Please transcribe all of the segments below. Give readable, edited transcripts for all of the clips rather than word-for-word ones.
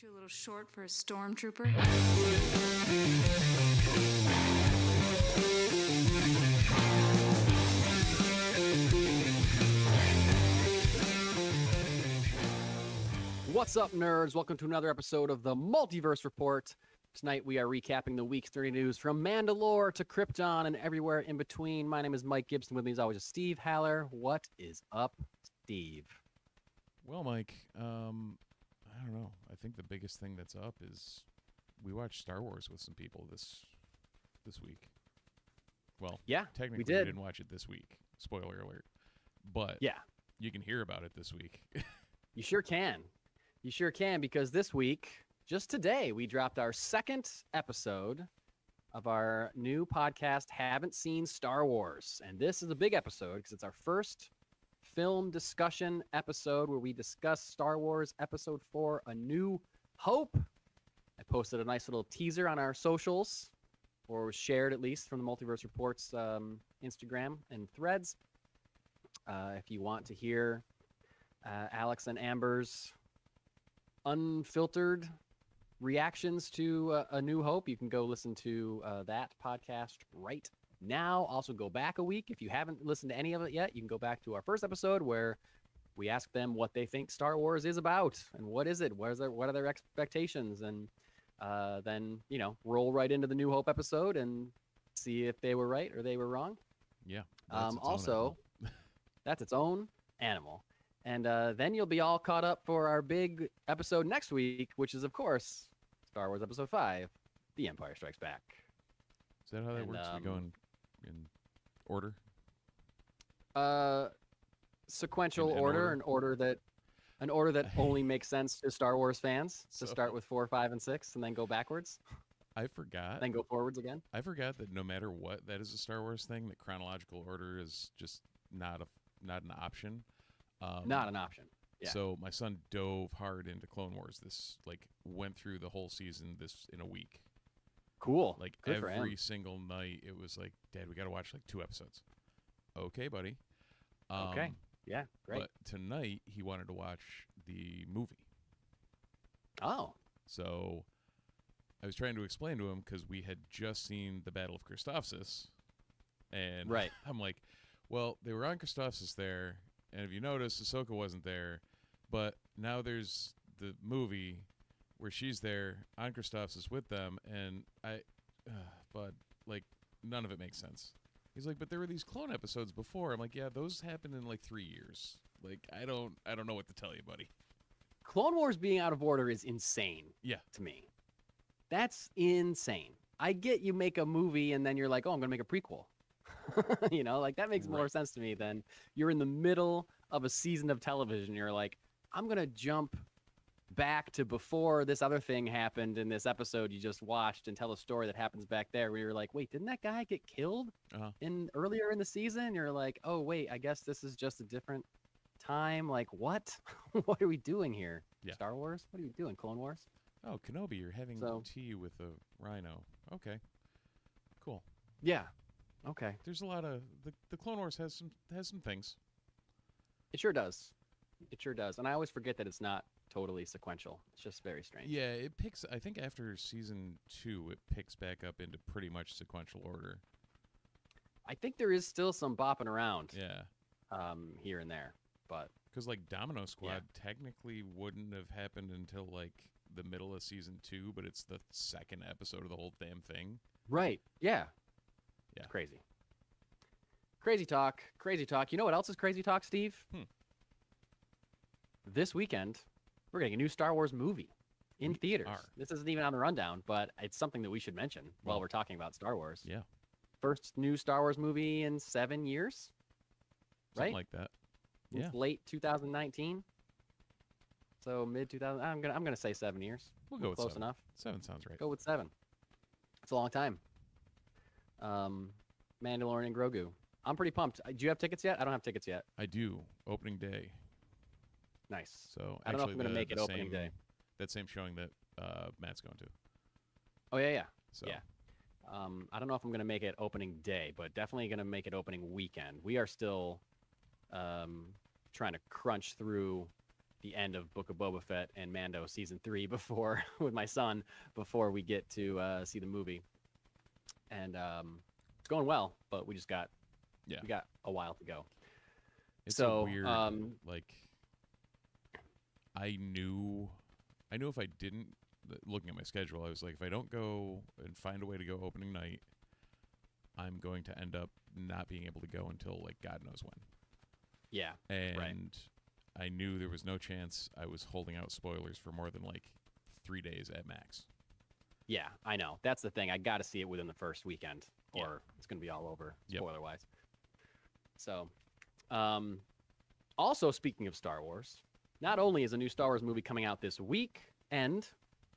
Aren't you a little short for a stormtrooper? What's up, nerds? Welcome to another episode of the Multiverse Report. Tonight we are recapping the week's 30 news from Mandalore to Krypton and everywhere in between. My name is Mike Gibson. With me as always is Steve Haller. What is up, Steve? Well, Mike, I don't know. I think the biggest thing that's up is we watched Star Wars with some people this week. Well, Yeah, technically we did. didn't watch it this week. Spoiler alert. But Yeah, you can hear about it this week. you sure can. You sure can, because this week, just today, we dropped our second episode of our new podcast, Haven't Seen Star Wars. And this is a big episode because it's our first film discussion episode where we discuss Star Wars Episode 4, A New Hope. I posted a nice little teaser on our socials, or was shared at least from the Multiverse Report's Instagram and threads. If you want to hear Alex and Amber's unfiltered reactions to A New Hope, you can go listen to that podcast right now. Also, go back a week. If you haven't listened to any of it yet, you can go back to our first episode where we ask them what they think Star Wars is about and what is it, what are their expectations, and then, you know, roll right into the New Hope episode and see if they were right or they were wrong. Yeah. Also, that's its own animal. And then you'll be all caught up for our big episode next week, which is, of course, Star Wars Episode 5, The Empire Strikes Back. Is that how that works? We go in order? Sequential In order, an order that only makes sense to Star Wars fans, to So- start with 4, 5, and 6, and then go backwards, I forgot. then go forwards again. I forgot that no matter what, that is a Star Wars thing, that chronological order is just not an option. Not an option. Yeah. So my son dove hard into Clone Wars. Went through the whole season in a week. Cool. Like Good for every him. single night, it was like, Dad, we got to watch like 2 episodes. Okay, buddy. Okay. Yeah. Great. But tonight he wanted to watch the movie. Oh. So I was trying to explain to him because we had just seen the Battle of Christophsis, and Right. I'm like, well, they were on Christophsis there, and if you notice, Ahsoka wasn't there, but now there's the movie where she's there on Christophsis with them, and but like none of it makes sense. He's like, but there were these clone episodes before. I'm like, yeah, those happened in like 3 years. Like, I don't know what to tell you, buddy. Clone Wars being out of order is insane. Yeah. To me. That's insane. I get you make a movie and then you're like, oh, I'm going to make a prequel. You know, like that makes more Right. sense to me than you're in the middle of a season of television. You're like, I'm going to jump back to before this other thing happened in this episode you just watched and tell a story that happens back there where you're like, wait, didn't that guy get killed earlier in the season? You're like, oh, wait, I guess this is just a different time. Like, what? What are we doing here? Yeah. Star Wars? What are we doing? Clone Wars? Oh, Kenobi, you're having So- tea with a rhino. Okay, cool. Yeah. Okay. There's a lot of the Clone Wars has some things. It sure does. It sure does. And I always forget that it's not totally sequential. It's just very strange. Yeah, it picks. I think after season 2, it picks back up into pretty much sequential order. I think there is still some bopping around Yeah, here and there, but because like Domino Squad technically wouldn't have happened until like the middle of season 2, but it's the second episode of the whole damn thing. right. Yeah. Yeah. It's crazy. Crazy talk. Crazy talk. You know what else is crazy talk, Steve? This weekend, we're getting a new Star Wars movie in theaters. are. This isn't even on the rundown, but it's something that we should mention while Well, we're talking about Star Wars. Yeah, First new Star Wars movie in 7 years, something right? like that. It's Yeah, late 2019. So mid 2000. I'm gonna say 7 years. we'll go with Close 7. enough. 7 sounds right. Go with 7. It's a long time. Mandalorian Grogu. I'm pretty pumped. Do you have tickets yet? I don't have tickets yet. I do. Opening day. Nice. So I don't know if actually I'm gonna the- make it the opening same- day. That same showing that Matt's going to. Oh yeah. So Yeah. I don't know if I'm gonna make it opening day, but definitely gonna make it opening weekend. We are still trying to crunch through the end of Book of Boba Fett and Mando season 3 before with my son before we get to see the movie. And it's going well, but we got a while to go. It's so a weird like I knew if I didn't, looking at my schedule, I was like, if I don't go and find a way to go opening night, I'm going to end up not being able to go until like God knows when. Yeah. And right. I knew there was no chance I was holding out spoilers for more than like 3 days at max. Yeah, I know. That's the thing. I got to see it within the first weekend, or it's going to be all over, spoiler-wise. So, also speaking of Star Wars, not only is a new Star Wars movie coming out this week, and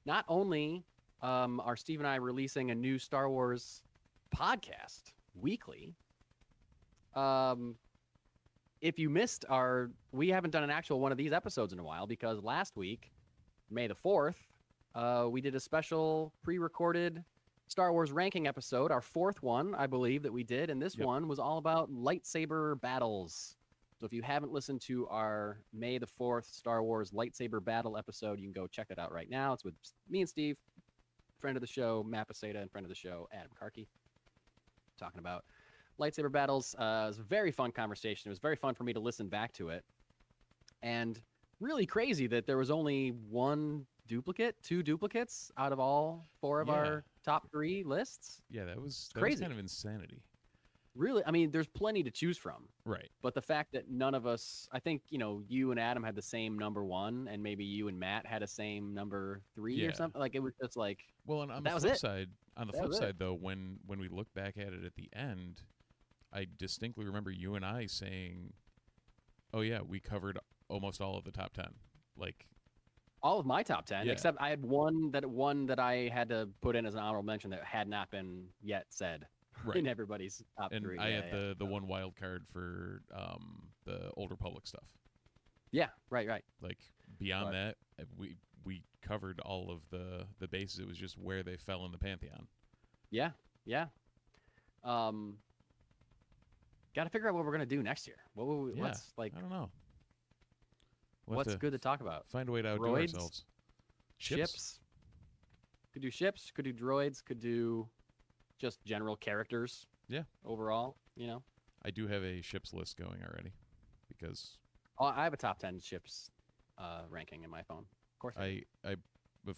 not only are Steve and I releasing a new Star Wars podcast weekly. If you missed we haven't done an actual one of these episodes in a while because last week, May the 4th, we did a special pre-recorded Star Wars ranking episode, our 4th one, I believe, that we did. And this one was all about lightsaber battles. So if you haven't listened to our May the 4th Star Wars lightsaber battle episode, you can go check that out right now. It's with me and Steve, friend of the show, Matt Paseda, and friend of the show, Adam Karki, talking about lightsaber battles. It was a very fun conversation. It was very fun for me to listen back to it. And really crazy that there was only two duplicates out of all 4 of our top 3 lists. Yeah, that was crazy. Kind of insanity. Really, I mean, there's plenty to choose from. Right. But the fact that none of us, I think, you and Adam had the same number 1, and maybe you and Matt had a same number 3 or something. Like, it was just like, well, and on the flip side, though, when we look back at it at the end, I distinctly remember you and I saying, oh, yeah, we covered almost all of the top 10. Like, all of my top 10, except I had one that I had to put in as an honorable mention that had not been yet said in everybody's top 3. And I had the one wild card for the Old Republic stuff. Yeah, right. Like, beyond that, we covered all of the bases. It was just where they fell in the pantheon. Yeah. Got to figure out what we're gonna do next year. What's like? I don't know. What's good to talk about? Find a way to outdo Droids? ourselves. Ships. Could do ships. Could do droids. Could do just general characters. Yeah. Overall, I do have a ships list going already because I have a top 10 ships ranking in my phone. Of course.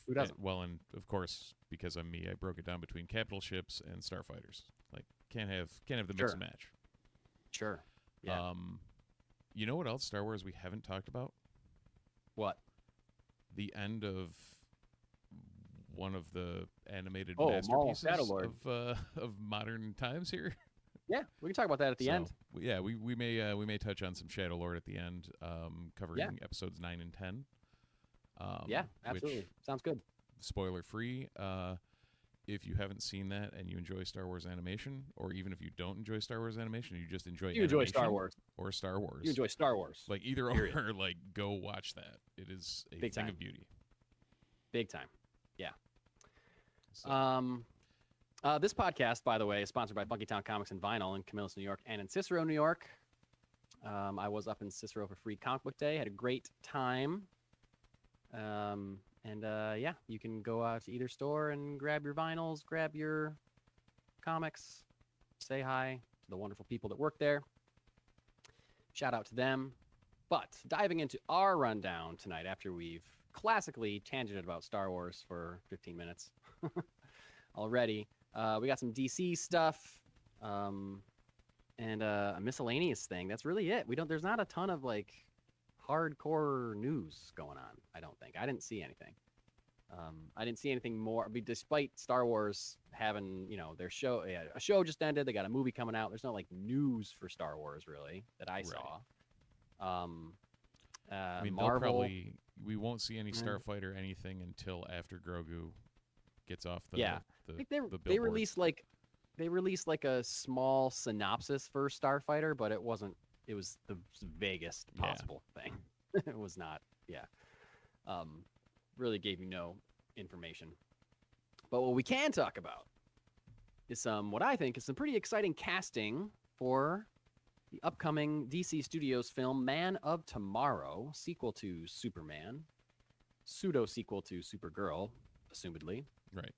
Who doesn't? Well, and of course, because I'm me, I broke it down between capital ships and starfighters. Like, can't have the mix and match. Sure. Yeah. You know what else Star Wars we haven't talked about? What? The end of one of the animated masterpieces of modern times here. Yeah, we can talk about that at the end. Yeah, we may touch on some Shadow Lord at the end, covering episodes 9 and 10. Yeah, absolutely. Sounds good. Spoiler free. If you haven't seen that and you enjoy Star Wars animation, or even if you don't enjoy Star Wars animation, you just enjoy Star Wars or Star Wars. You enjoy Star Wars. Like either or, like go watch that. It is a thing of beauty. Big time. Yeah. So. This podcast, by the way, is sponsored by Funkytown Comics and Vinyl in Camillus, New York, and in Cicero, New York. I was up in Cicero for Free Comic Book Day. Had a great time. You can go out to either store and grab your vinyls, grab your comics, say hi to the wonderful people that work there. Shout out to them. But diving into our rundown tonight, after we've classically tangented about Star Wars for 15 minutes already, we got some DC stuff and a miscellaneous thing. That's really it. There's not a ton of like hardcore news going on. I don't think. I didn't see anything. I didn't see anything more. I mean, despite Star Wars having, their show, a show just ended. They got a movie coming out. There's no like news for Star Wars really that I saw. I mean, Marvel. We won't see any Starfighter anything until after Grogu gets off the I think they released like a small synopsis for Starfighter, but it was the vaguest possible thing. It was not. Really gave you no information. But what we can talk about is what I think is some pretty exciting casting for the upcoming DC Studios film Man of Tomorrow, sequel to Superman, pseudo-sequel to Supergirl, assumedly. Right.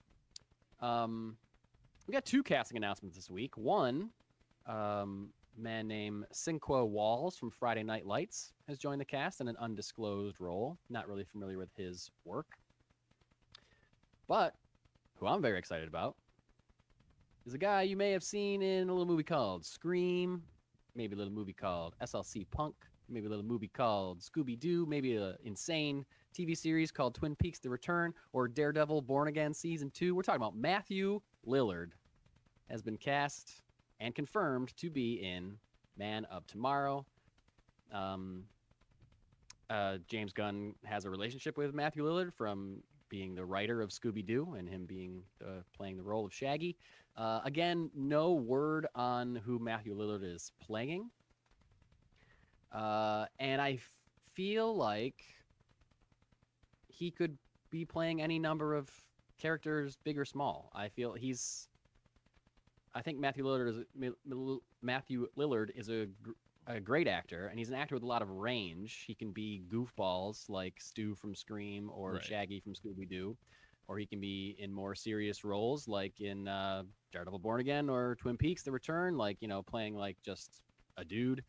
We got 2 casting announcements this week. One, man named Cinqua Walls from Friday Night Lights has joined the cast in an undisclosed role. Not really familiar with his work. But who I'm very excited about is a guy you may have seen in a little movie called Scream, maybe a little movie called SLC Punk, maybe a little movie called Scooby-Doo, maybe an insane TV series called Twin Peaks: The Return, or Daredevil Born Again Season 2. We're talking about Matthew Lillard has been cast and confirmed to be in Man of Tomorrow. James Gunn has a relationship with Matthew Lillard from being the writer of Scooby-Doo and him being playing the role of Shaggy. Again, no word on who Matthew Lillard is playing. And I feel like he could be playing any number of characters, big or small. I think Matthew Lillard is a great actor, and he's an actor with a lot of range. He can be goofballs like Stu from Scream or Right. Shaggy from Scooby-Doo, or he can be in more serious roles like in Daredevil Born Again or Twin Peaks: The Return, like, playing like just a dude.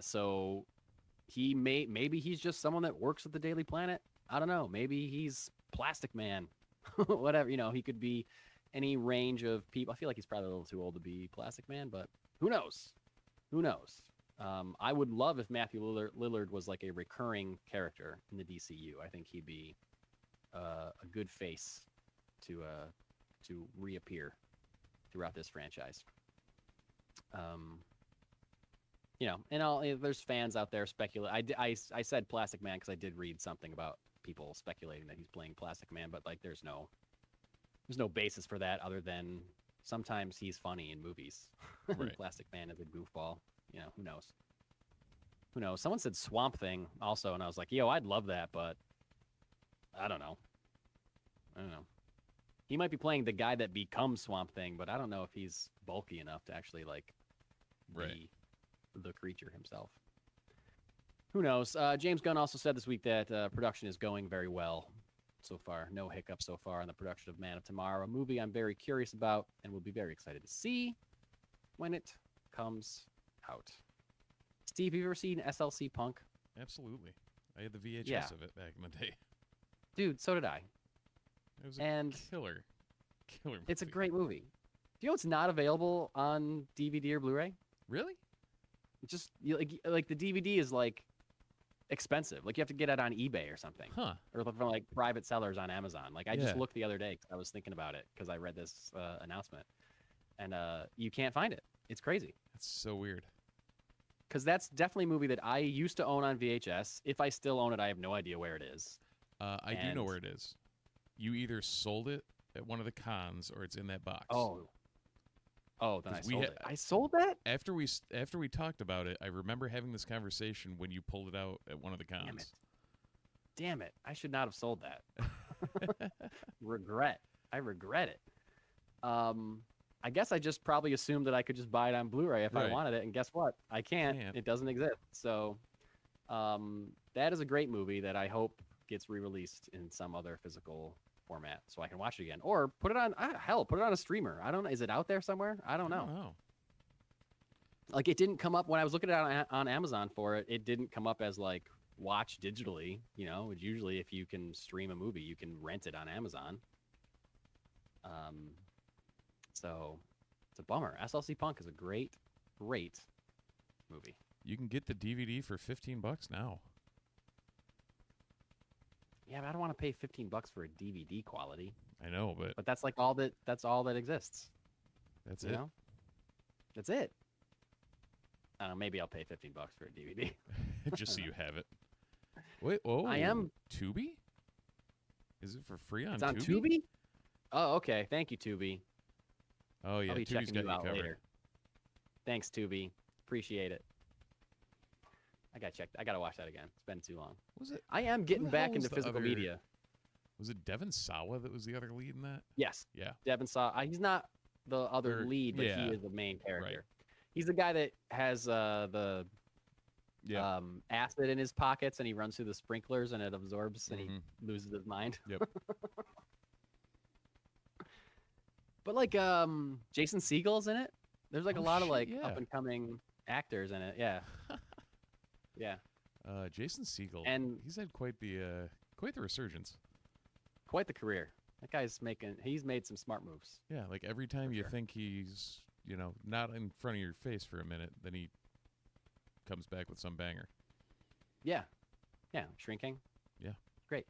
So maybe he's just someone that works at the Daily Planet. I don't know. Maybe he's Plastic Man. Whatever, he could be any range of people. I feel like he's probably a little too old to be Plastic Man, but who knows? I would love if Matthew Lillard was like a recurring character in the DCU. I think he'd be a good face to reappear throughout this franchise. There's fans out there speculating. I said Plastic Man because I did read something about people speculating that he's playing Plastic Man, but like there's no basis for that other than sometimes he's funny in movies. Right. Plastic Man is a goofball. Who knows? Someone said Swamp Thing also, and I was like, yo, I'd love that, but I don't know. He might be playing the guy that becomes Swamp Thing, but I don't know if he's bulky enough to actually like be the creature himself. Who knows? James Gunn also said this week that production is going very well so far. No hiccups so far in the production of Man of Tomorrow, a movie I'm very curious about and will be very excited to see when it comes out. Steve, have you ever seen SLC Punk? Absolutely. I had the VHS Yeah. of it back in the day. Dude, so did I. It was And killer movie. it's a great movie. Do you know it's not available on DVD or Blu-ray? Really? Just like the DVD is like expensive. Like you have to get it on eBay or something, Huh. or from like private sellers on Amazon. Like I just Yeah. looked the other day 'cause I was thinking about it because I read this announcement, and you can't find it. It's crazy. That's so weird. Because that's definitely a movie that I used to own on VHS. If I still own it, I have no idea where it is. I do know And- where it is. You either sold it at one of the cons or it's in that box. Then I 'Cause we sold had- it. I sold that? After we talked about it, I remember having this conversation when you pulled it out at one of the cons. Damn it. I should not have sold that. I regret it. I guess I just probably assumed that I could just buy it on Blu-ray if I Right. wanted it, and guess what? I can't. Can't. It doesn't exist. So that is a great movie that I hope gets re-released in some other physical format so I can watch it again, or put it on put it on a streamer. I don't know. Is it out there somewhere? I don't know. Like it didn't come up when I was looking at it on Amazon for it. It didn't come up as like watch digitally. It's usually if you can stream a movie, you can rent it on Amazon. So it's a bummer. SLC Punk is a great movie. You can get the DVD for $15 now. Yeah, but I don't want to pay $15 for a DVD quality. I know, but But that's like that's all that exists. that's You it. know? That's it. I don't know, maybe I'll pay $15 for a DVD. Just so you have it. Wait, oh, I am- Tubi? Is it for free on It's on Tubi? Tubi? Oh, okay. Thank you, Tubi. Oh yeah, I'll be Tubi's checking got you you out covered. later. Thanks, Tubi. Appreciate it. I gotta watch that again. It's been too long. Was it? I am getting the back hell was into the physical other- media. Was it Devin Sawa that was the other lead in that? Yes, Yeah. Devin saw. He's not the other Or- lead, but yeah. he is the main character. He's the guy that has the Yeah. acid in his pockets, and he runs through the sprinklers, and it absorbs, and he Mhm. loses his mind. Yep. But like Jason Segel's in it. There's like Oh, a lot of shit, like yeah. up and coming actors in it. Yeah. Yeah. Jason Segel. And he's had quite the resurgence. quite the career. That guy's he's made some smart moves. Yeah, like every time you sure. think he's, not in front of your face for a minute, then he comes back with some banger. Yeah. Yeah. Shrinking. Yeah. Great.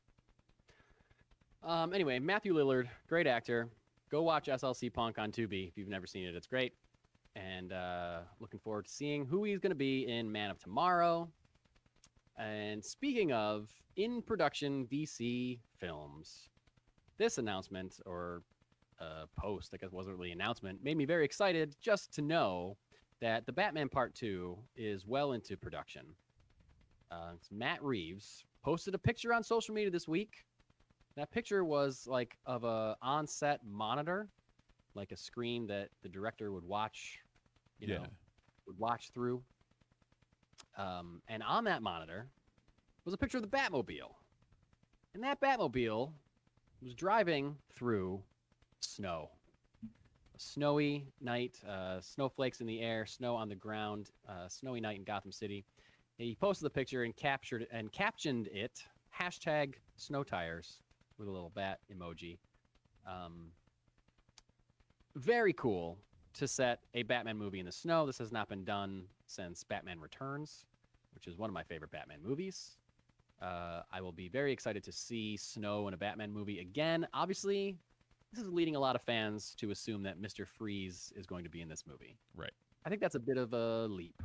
Anyway, Matthew Lillard, great actor. Go watch SLC Punk on Tubi if you've never seen it. It's great. And looking forward to seeing who he's going to be in Man of Tomorrow. And speaking of in-production DC films, this announcement, or post, I guess wasn't really an announcement, made me very excited just to know that The Batman Part 2 is well into production. Matt Reeves posted a picture on social media this week. That picture was like of a on-set monitor, like a screen that the director would watch, would watch through. And on that monitor was a picture of the Batmobile. And that Batmobile was driving through snow. A snowy night, snowflakes in the air, snow on the ground, snowy night in Gotham City. He posted the picture and captioned it, #SnowTires, with a little bat emoji. Very cool to set a Batman movie in the snow. This has not been done since Batman Returns, which is one of my favorite Batman movies. I will be very excited to see snow in a Batman movie again. Obviously, this is leading a lot of fans to assume that Mr. Freeze is going to be in this movie. Right. I think that's a bit of a leap.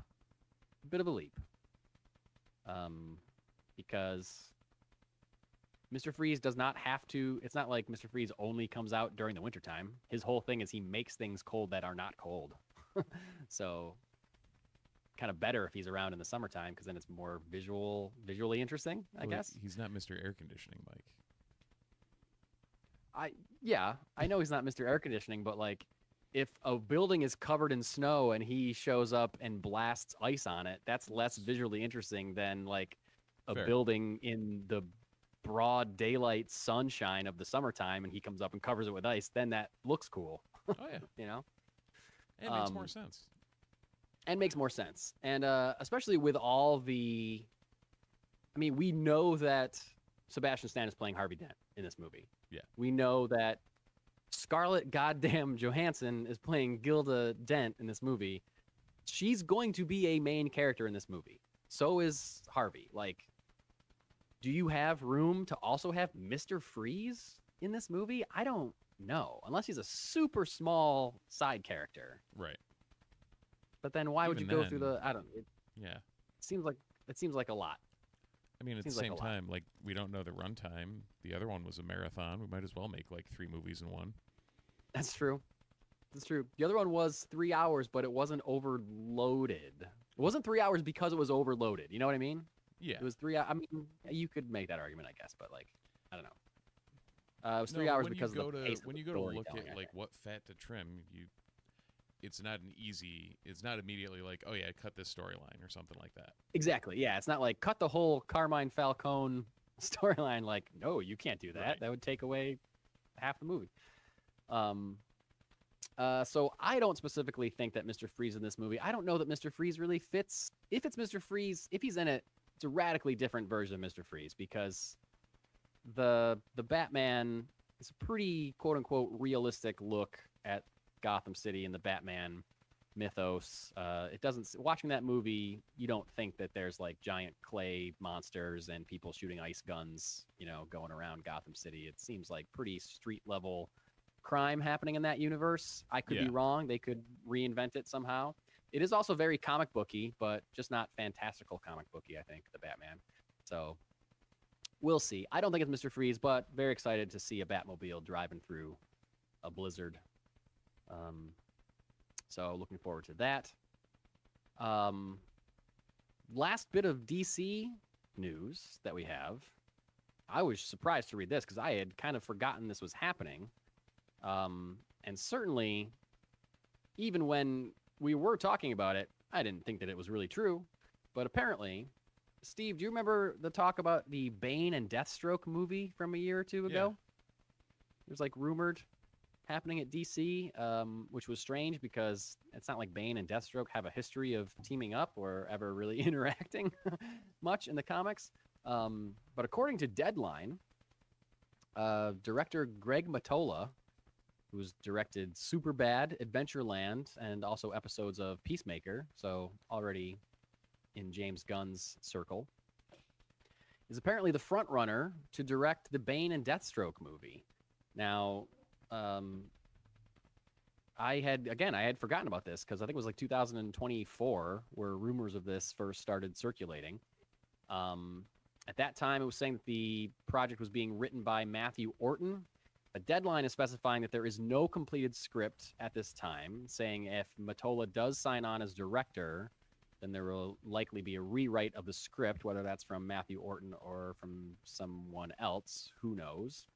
Because Mr. Freeze does not have to. It's not like Mr. Freeze only comes out during the wintertime. His whole thing is he makes things cold that are not cold. So kind of better if he's around in the summertime, because then it's more visually interesting, I guess. He's not Mr. Air Conditioning, Mike. I know he's not Mr. Air Conditioning, but like if a building is covered in snow and he shows up and blasts ice on it, that's less visually interesting than like a Fair. building in the broad daylight sunshine of the summertime and he comes up and covers it with ice. Then that looks cool. Oh, yeah. It makes more sense. And makes more sense. And especially with all the... I mean, we know that Sebastian Stan is playing Harvey Dent in this movie. Yeah. We know that Scarlett goddamn Johansson is playing Gilda Dent in this movie. She's going to be a main character in this movie. So is Harvey. Like, do you have room to also have Mr. Freeze in this movie? I don't know. Unless he's a super small side character. Right. But then why would you Even go through then, the... I don't... It Yeah. seems like a lot. I mean, at the Seems like same a lot. time, like, we don't know the runtime. The other one was a marathon. We might as well make, like, 3 movies in one. That's true. That's true. The other one was 3 hours, but it wasn't overloaded. It wasn't 3 hours because it was overloaded. You know what I mean? Yeah. It was 3 hours. I mean, you could make that argument, I guess, but like, I don't know. It was 3 No, hours when because you of go the to pace of when the you go to look storytelling, at I like think. what fat to trim, it's not immediately like, oh yeah, cut this storyline or something like that. Exactly. Yeah, it's not like cut the whole Carmine Falcone storyline. Like, no, you can't do that. Right. That would take away half the movie. So I don't specifically think that Mr. Freeze in this movie. I don't know that Mr. Freeze really fits. If it's Mr. Freeze, if he's in it, it's a radically different version of Mr. Freeze, because the Batman is a pretty quote unquote realistic look at Gotham City and the Batman mythos. It doesn't. Watching that movie, you don't think that there's like giant clay monsters and people shooting ice guns, going around Gotham City. It seems like pretty street level crime happening in that universe. I could be Yeah. wrong. They could reinvent it somehow. It is also very comic booky, but just not fantastical comic booky, I think, the Batman. So we'll see. I don't think it's Mr. Freeze, but very excited to see a Batmobile driving through a blizzard. So looking forward to that. Last bit of DC news that we have. I was surprised to read this because I had kind of forgotten this was happening. And certainly, even when we were talking about it. I didn't think that it was really true, but apparently, Steve, do you remember the talk about the Bane and Deathstroke movie from a year or two ago? It was like rumored happening at DC, which was strange because it's not like Bane and Deathstroke have a history of teaming up or ever really interacting much in the comics. But according to Deadline, director Greg Mottola, who's directed Superbad, Adventureland, and also episodes of Peacemaker, so already in James Gunn's circle, is apparently the front runner to direct the Bane and Deathstroke movie. Now, I had forgotten about this because I think it was like 2024 where rumors of this first started circulating. At that time, it was saying that the project was being written by Matthew Orton. A Deadline is specifying that there is no completed script at this time, saying if Mottola does sign on as director, then there will likely be a rewrite of the script, whether that's from Matthew Orton or from someone else. Who knows?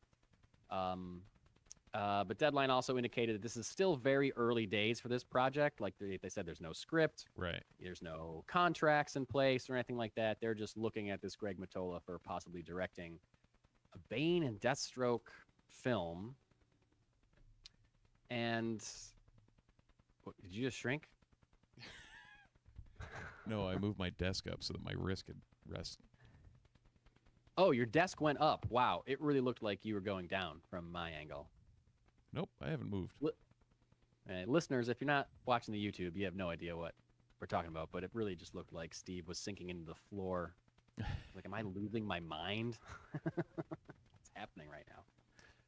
But Deadline also indicated that this is still very early days for this project. Like they said, there's no script. Right. There's no contracts in place or anything like that. They're just looking at this Greg Mottola for possibly directing a Bane and Deathstroke film. And what, did you just shrink? No, I moved my desk up so that my wrist could rest. Oh, your desk went up. Wow. It really looked like you were going down from my angle. Nope, I haven't moved. Listeners, if you're not watching the YouTube, you have no idea what we're talking about, but it really just looked like Steve was sinking into the floor. Like, am I losing my mind? What's happening right now?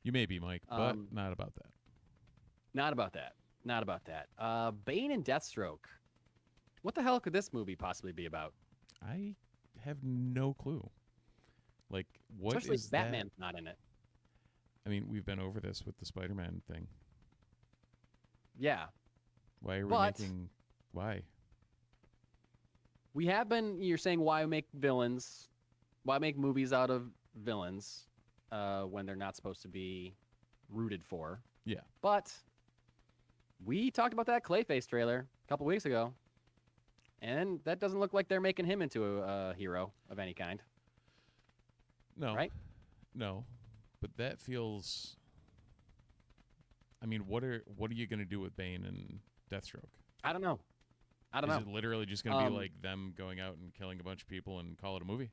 You may be, Mike, but not about that. Not about that. Not about that. Bane and Deathstroke. What the hell could this movie possibly be about? I have no clue. Like, what Especially is Batman's that? not in it. I mean, we've been over this with the Spider-Man thing. Yeah. Why are we But- making... Why? We have been, you're saying, why make villains? Why make movies out of villains when they're not supposed to be rooted for? Yeah. But we talked about that Clayface trailer a couple weeks ago, and that doesn't look like they're making him into a hero of any kind. No. Right? No. But that feels... I mean, what are you going to do with Bane and Deathstroke? I don't know. Is it literally just going to be like them going out and killing a bunch of people and call it a movie?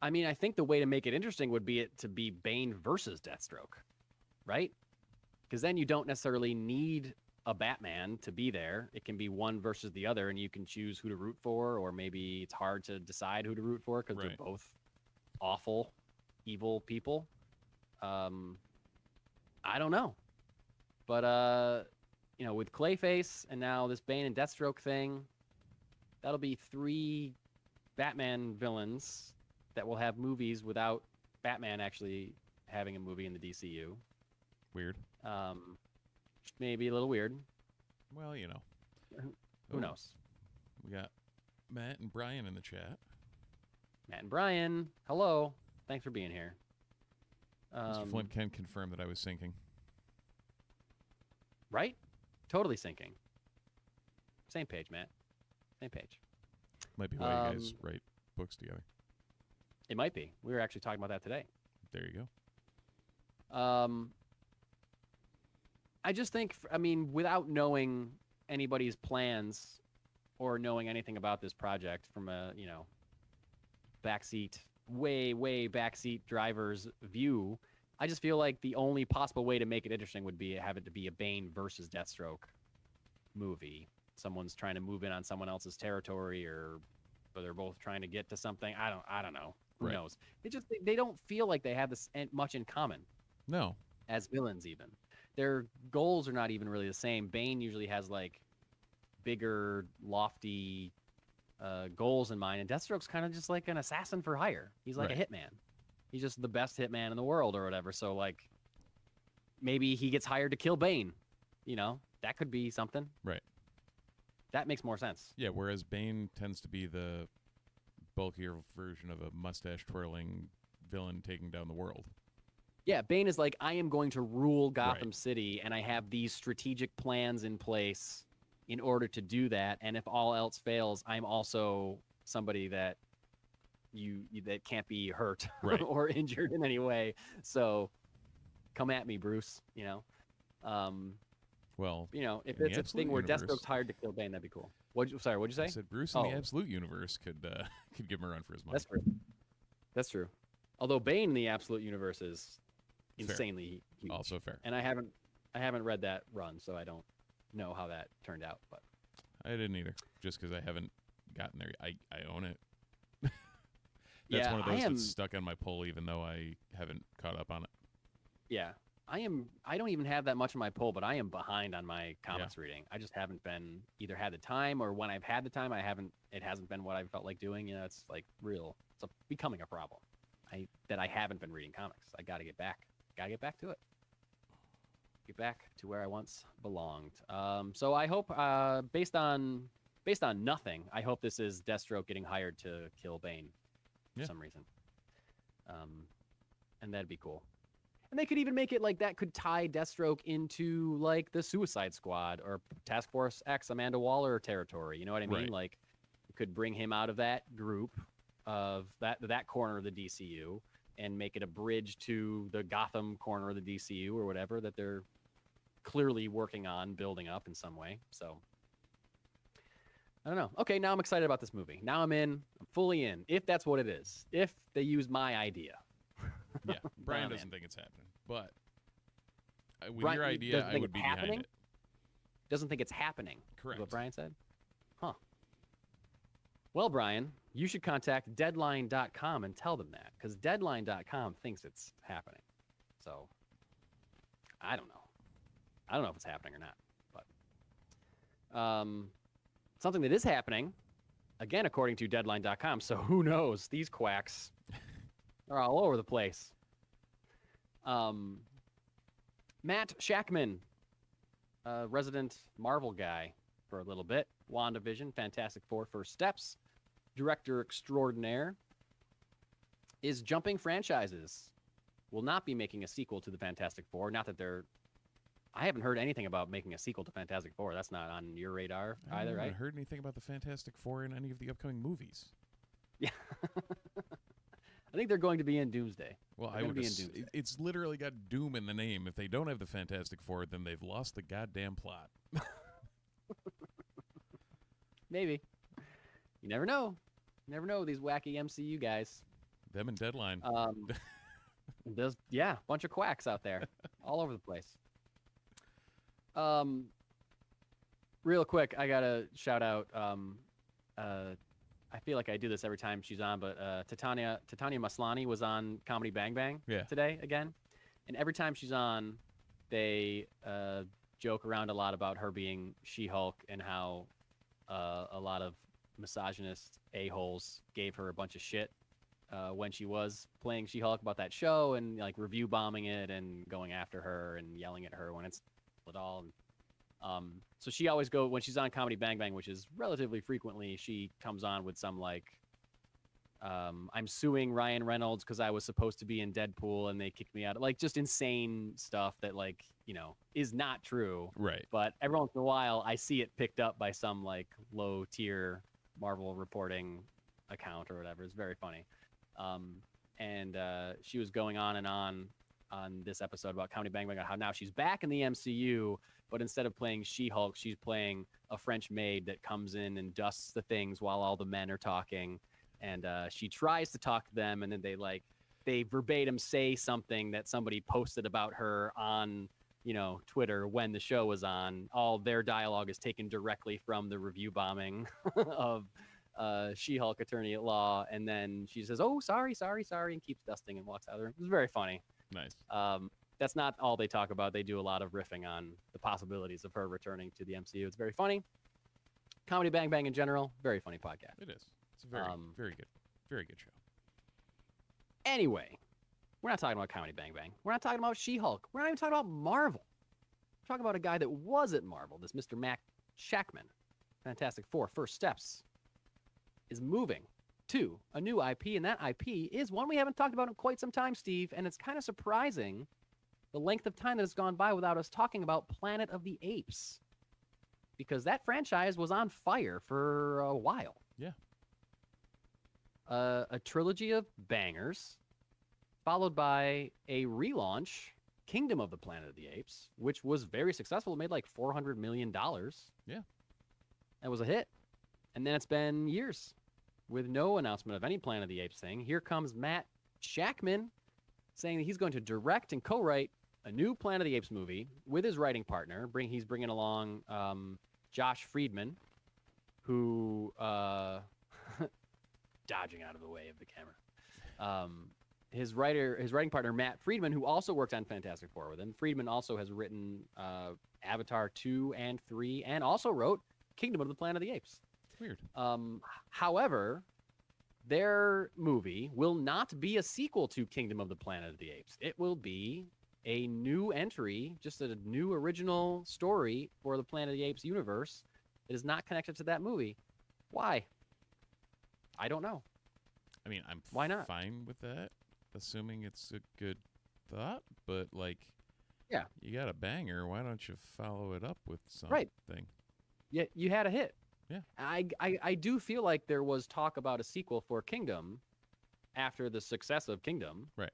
I mean, I think the way to make it interesting would be it to be Bane versus Deathstroke, right? Because then you don't necessarily need a Batman to be there. It can be one versus the other, and you can choose who to root for, or maybe it's hard to decide who to root for because Right. they're both awful, evil people. I don't know. But, with Clayface and now this Bane and Deathstroke thing, that'll be 3 Batman villains that will have movies without Batman actually having a movie in the DCU. Weird. Maybe a little weird. Well, you know. Who knows? We got Matt and Brian in the chat. Matt and Brian, hello. Thanks for being here. Mr. Flint can confirm that I was sinking. Right? Totally syncing. Same page, Matt. Same page. Might be why you guys write books together. It might be. We were actually talking about that today. There you go. I just think, without knowing anybody's plans or knowing anything about this project from a, backseat, way backseat driver's view, I just feel like the only possible way to make it interesting would be have it to be a Bane versus Deathstroke movie. Someone's trying to move in on someone else's territory, or they're both trying to get to something. I don't know. Who Right. knows? They don't feel like they have this much in common No. as villains. Even their goals are not even really the same. Bane usually has like bigger, lofty goals in mind, and Deathstroke's kind of just like an assassin for hire. He's like Right. a hitman. He's just the best hitman in the world or whatever. So like maybe he gets hired to kill Bane. That could be something. Right. That makes more sense. Yeah, whereas Bane tends to be the bulkier version of a mustache-twirling villain taking down the world. Yeah, Bane is like, I am going to rule Gotham City, and I have these strategic plans in place in order to do that. And if all else fails, I'm also somebody that that can't be hurt or injured in any way. So come at me, Bruce. Well, if it's a thing where Deathstroke's hired to kill Bane, that'd be cool. What'd you say? I said Bruce in the Absolute Universe could give him a run for his money. That's true. That's true. Although Bane in the Absolute Universe is insanely huge. Also fair. And I haven't read that run, so I don't know how that turned out. But I didn't either, just because I haven't gotten there. I own it. That's one of those that's stuck on my pull, even though I haven't caught up on it. Yeah. I don't even have that much on my pull, but I am behind on my comics reading. I just haven't been either had the time, or when I've had the time, it hasn't been what I felt like doing. It's like it's becoming a problem. That I haven't been reading comics. I got to get back. Got to get back to it. Get back to where I once belonged. So I hope, based on nothing, I hope this is Deathstroke getting hired to kill Bane for some reason. And that'd be cool. And they could even make it like that could tie Deathstroke into like the Suicide Squad or Task Force X, Amanda Waller territory. You know what I mean? Like, it could bring him out of that group of that corner of the DCU and make it a bridge to the Gotham corner of the DCU or whatever that they're clearly working on building up in some way. So I don't know. Okay, now I'm excited about this movie. Now I'm fully in, if that's what it is. If they use my idea. Yeah, Brian doesn't think it's happening, but with your idea, I would be behind it. Doesn't think it's happening. Correct. Is what Brian said? Huh. Well, Brian, you should contact Deadline.com and tell them that, because Deadline.com thinks it's happening. So, I don't know. I don't know if it's happening or not. But something that is happening, again, according to Deadline.com, so who knows? These quacks are all over the place. Matt Shakman, resident Marvel guy for a little bit. WandaVision, Fantastic Four, First Steps, director extraordinaire, is jumping franchises. Will not be making a sequel to the Fantastic Four. Not that I haven't heard anything about making a sequel to Fantastic Four. That's not on your radar either, right? I haven't heard anything about the Fantastic Four in any of the upcoming movies. Yeah. I think they're going to be in Doomsday. Well, it's literally got Doom in the name. If they don't have the Fantastic Four, then they've lost the goddamn plot. Maybe. You never know. You never know, these wacky MCU guys. Them and Deadline. There's bunch of quacks out there all over the place. Real quick, I gotta shout out. I feel like I do this every time she's on, but Titania Maslany was on Comedy Bang Bang today again, and every time she's on, they joke around a lot about her being She-Hulk and how a lot of misogynist a-holes gave her a bunch of shit when she was playing She-Hulk about that show, and like review bombing it and going after her and yelling at her when it's at all. So she always when she's on Comedy Bang Bang, which is relatively frequently, she comes on with some like, I'm suing Ryan Reynolds because I was supposed to be in Deadpool and they kicked me out. Like just insane stuff that like, is not true. Right. But every once in a while I see it picked up by some like low tier Marvel reporting account or whatever. It's very funny. And she was going on and on this episode about Comedy Bang Bang, how now she's back in the MCU, but instead of playing She-Hulk, she's playing a French maid that comes in and dusts the things while all the men are talking. And she tries to talk to them, and then they verbatim say something that somebody posted about her on, Twitter when the show was on. All their dialogue is taken directly from the review bombing of She-Hulk Attorney at Law. And then she says, "Oh, sorry," and keeps dusting and walks out of the room. It was very funny. Nice. That's not all they talk about. They do a lot of riffing on the possibilities of her returning to the MCU. It's very funny. Comedy Bang Bang in general, very funny podcast. It is. It's a very good show. Anyway, we're not talking about Comedy Bang Bang. We're not talking about She-Hulk. We're not even talking about Marvel. We're talking about a guy that was at Marvel, this Mr. Matt Shakman. Fantastic Four, First Steps, is moving to a new IP, and that IP is one we haven't talked about in quite some time, Steve, and it's kind of surprising the length of time that has gone by without us talking about Planet of the Apes, because that franchise was on fire for a while. Yeah. A trilogy of bangers, followed by a relaunch, Kingdom of the Planet of the Apes, which was very successful. It made like $400 million. Yeah. That was a hit. And then it's been years with no announcement of any Planet of the Apes thing. Here comes Matt Shackman saying that he's going to direct and co-write a new Planet of the Apes movie with his writing partner. He's bringing along Josh Friedman, who dodging out of the way of the camera. His writing partner Matt Friedman, who also worked on Fantastic Four with him. Friedman also has written Avatar 2 and 3, and also wrote Kingdom of the Planet of the Apes. Weird. However, their movie will not be a sequel to Kingdom of the Planet of the Apes. It will be a new entry, just a new original story for the Planet of the Apes universe. It is not connected to that movie. Why? I don't know. I mean, I'm Why not? fine with that, assuming it's a good thought, but like, yeah, you got a banger. Why don't you follow it up with something? Right. Yeah, you had a hit. Yeah. I do feel like there was talk about a sequel for Kingdom after the success of Kingdom. Right.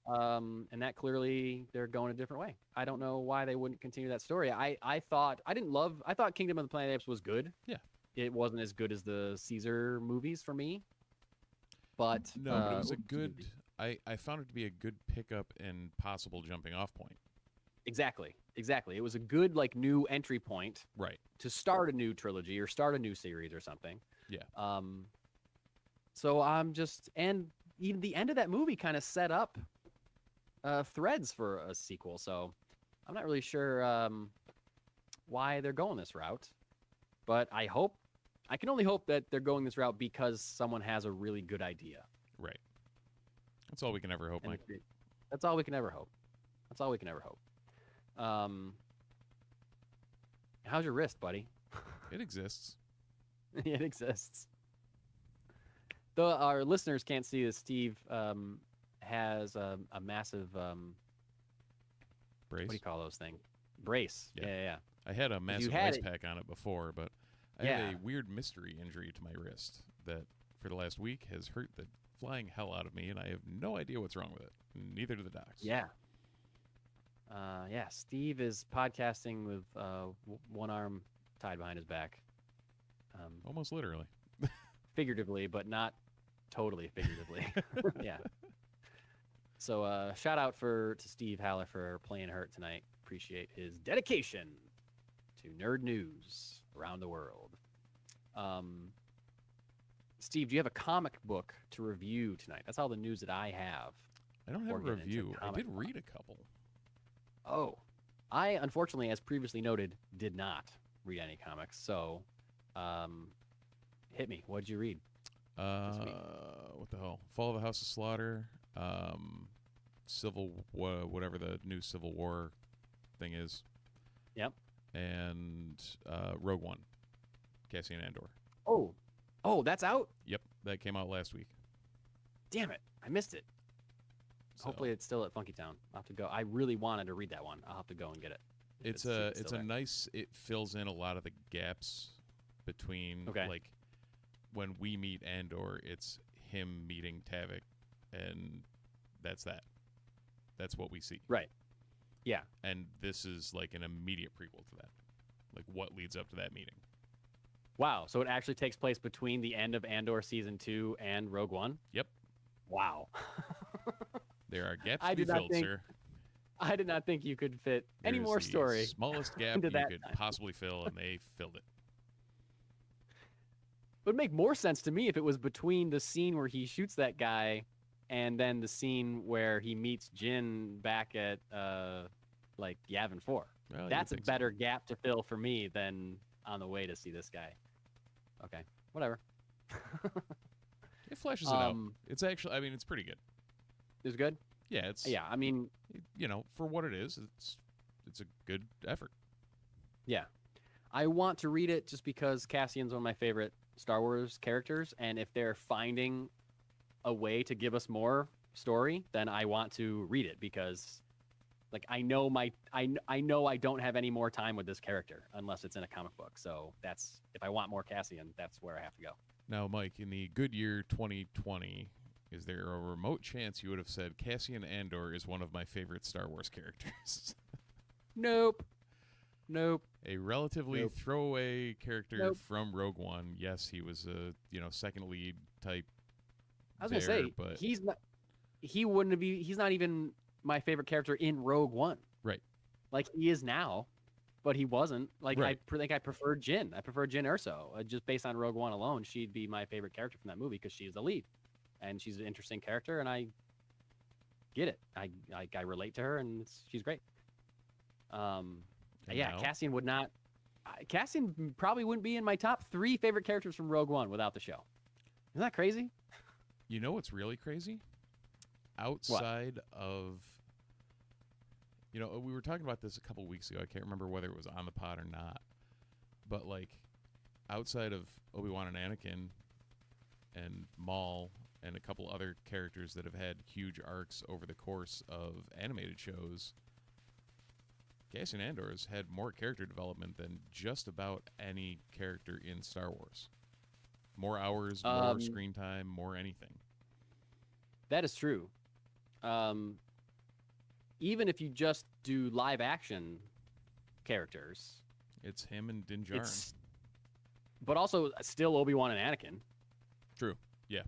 And that clearly they're going a different way. I don't know why they wouldn't continue that story. I thought Kingdom of the Planet of the Apes was good. Yeah. It wasn't as good as the Caesar movies for me. But no, but it was a good. I found it to be a good pickup and possible jumping off point. Exactly. It was a good new entry point, right, to start a new trilogy or start a new series or something. Yeah. So I'm just, and even the end of that movie kind of set up threads for a sequel. So I'm not really sure why they're going this route, but I can only hope that they're going this route because someone has a really good idea. Right. That's all we can ever hope, Mike. That's all we can ever hope. How's your wrist, buddy? It exists. It exists. Though our listeners can't see this, Steve has a massive Brace. what do you call those things? Brace. Yeah. I had a massive had ice it. pack on it before, but I had a weird mystery injury to my wrist that for the last week has hurt the flying hell out of me, and I have no idea what's wrong with it. Neither do the docs. Yeah. Steve is podcasting with one arm tied behind his back. Almost literally. Figuratively, but not totally figuratively. Yeah. So shout out to Steve Haller for playing hurt tonight. Appreciate his dedication to nerd news around the world. Steve, do you have a comic book to review tonight? That's all the news that I have. I don't have a Before getting into review. I did comic read a couple. Oh, I unfortunately, as previously noted, did not read any comics. So, hit me. What did you read? What the hell? Fall of the House of Slaughter. Whatever the new Civil War thing is. Yep. And Rogue One. Cassian Andor. Oh, that's out? Yep, that came out last week. Damn it. I missed it. So Hopefully it's still at Funky Town. I'll have to go. I really wanted to read that one. I'll have to go and get it. it's still a there. nice. It fills in a lot of the gaps between like when we meet Andor, it's him meeting Tavik, and that's that. That's what we see. Right. Yeah. And this is like an immediate prequel to that. Like what leads up to that meeting. Wow. So it actually takes place between the end of Andor Season 2 and Rogue One? Yep. Wow. There are gaps I to be did not filled, think- sir. I did not think you could fit any There's more the story. smallest gap into you that could time. possibly fill, and they filled it. It would make more sense to me if it was between the scene where he shoots that guy and then the scene where he meets Jin back at Yavin 4. Well, you That's a would think so. better gap to fill for me than on the way to see this guy. Okay, whatever. It fleshes it out. It's actually, I mean, it's pretty good. It was good? Yeah, it's Yeah, I mean, you know, for what it is, it's a good effort. yeah. I want to read it just because Cassian's one of my favorite Star Wars characters, and if they're finding a way to give us more story, then I want to read it because like I know I know I don't have any more time with this character unless it's in a comic book. So that's if I want more Cassian, that's where I have to go. Now, Mike, in the good year 2020, is there a remote chance you would have said Cassian Andor is one of my favorite Star Wars characters? Nope. A relatively throwaway character Nope. from Rogue One. Yes, he was a second lead type. I was gonna say but he's not. He wouldn't be. He's not even my favorite character in Rogue One. Right. Like he is now, but he wasn't. Like Right. I think I preferred Jyn. I prefer Jyn Erso. Just based on Rogue One alone, she'd be my favorite character from that movie because she's the lead, and she's an interesting character, and I get it. I relate to her, and she's great. And Yeah, now? Cassian would not. Cassian probably wouldn't be in my top 3 favorite characters from Rogue One without the show. Isn't that crazy? You know what's really crazy? Outside of, we were talking about this a couple weeks ago. I can't remember whether it was on the pod or not. But, like, outside of Obi-Wan and Anakin and Maul and a couple other characters that have had huge arcs over the course of animated shows, Cassian Andor has had more character development than just about any character in Star Wars. More hours, more screen time, more anything. That is true. Even if you just do live action characters, It's him and Din Djarin. but also still Obi-Wan and Anakin. True. Yeah.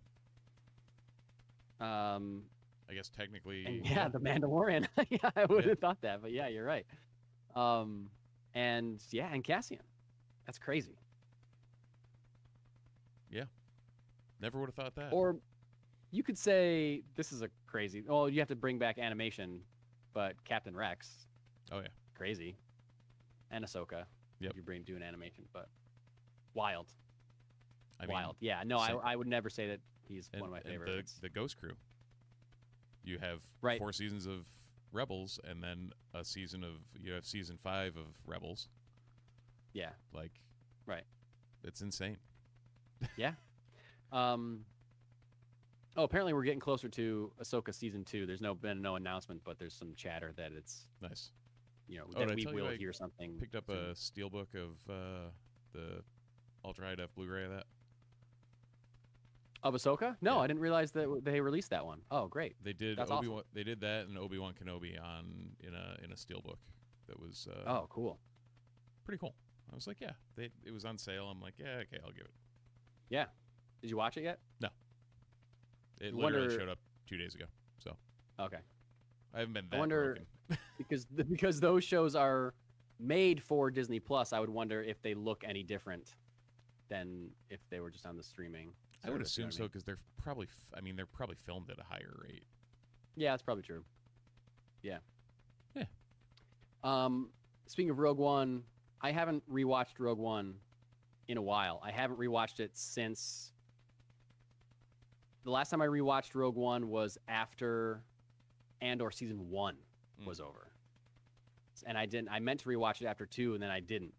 Um, I guess technically. and yeah, the Mandalorian. Yeah, I would have thought that, but yeah, you're right. And Cassian. That's crazy. Never would have thought that. Or you could say this is a crazy. Well, you have to bring back animation, but Captain Rex, Oh, yeah. crazy, and Ahsoka. Yep. If you do an animation, but wild. I mean, Wild. Yeah, no, same. I would never say that he's and, one of my and favorites. the Ghost Crew. You have Right. 4 seasons of Rebels, and then you have season 5 of Rebels. Yeah. Like, Right. It's insane. Yeah. Apparently we're getting closer to Ahsoka season 2. There's been no announcement, but there's some chatter that it's Nice. that did I we tell you will I hear something. Picked up soon. a steelbook of the ultra high def Blu-ray of that. Of Ahsoka? No, Yeah. I didn't realize that they released that one. Oh, great. They did That's Obi-Wan. They did that and Obi-Wan Kenobi in a steelbook. That was Oh, cool. pretty cool. I was like, yeah, it was on sale. I'm like, yeah, okay, I'll give it. Yeah. Did you watch it yet? It I literally wonder- showed up 2 days ago, so Okay. I haven't been that I wonder broken. because those shows are made for Disney Plus, I would wonder if they look any different than if they were just on the streaming. I would service, you know assume what so mean? because they're probably. They're probably filmed at a higher rate. Yeah, that's probably true. Yeah. Yeah. Speaking of Rogue One, I haven't rewatched Rogue One in a while. I haven't rewatched it since the last time I rewatched Rogue One was after Andor season 1 was over. And I meant to rewatch it after 2 and then I didn't.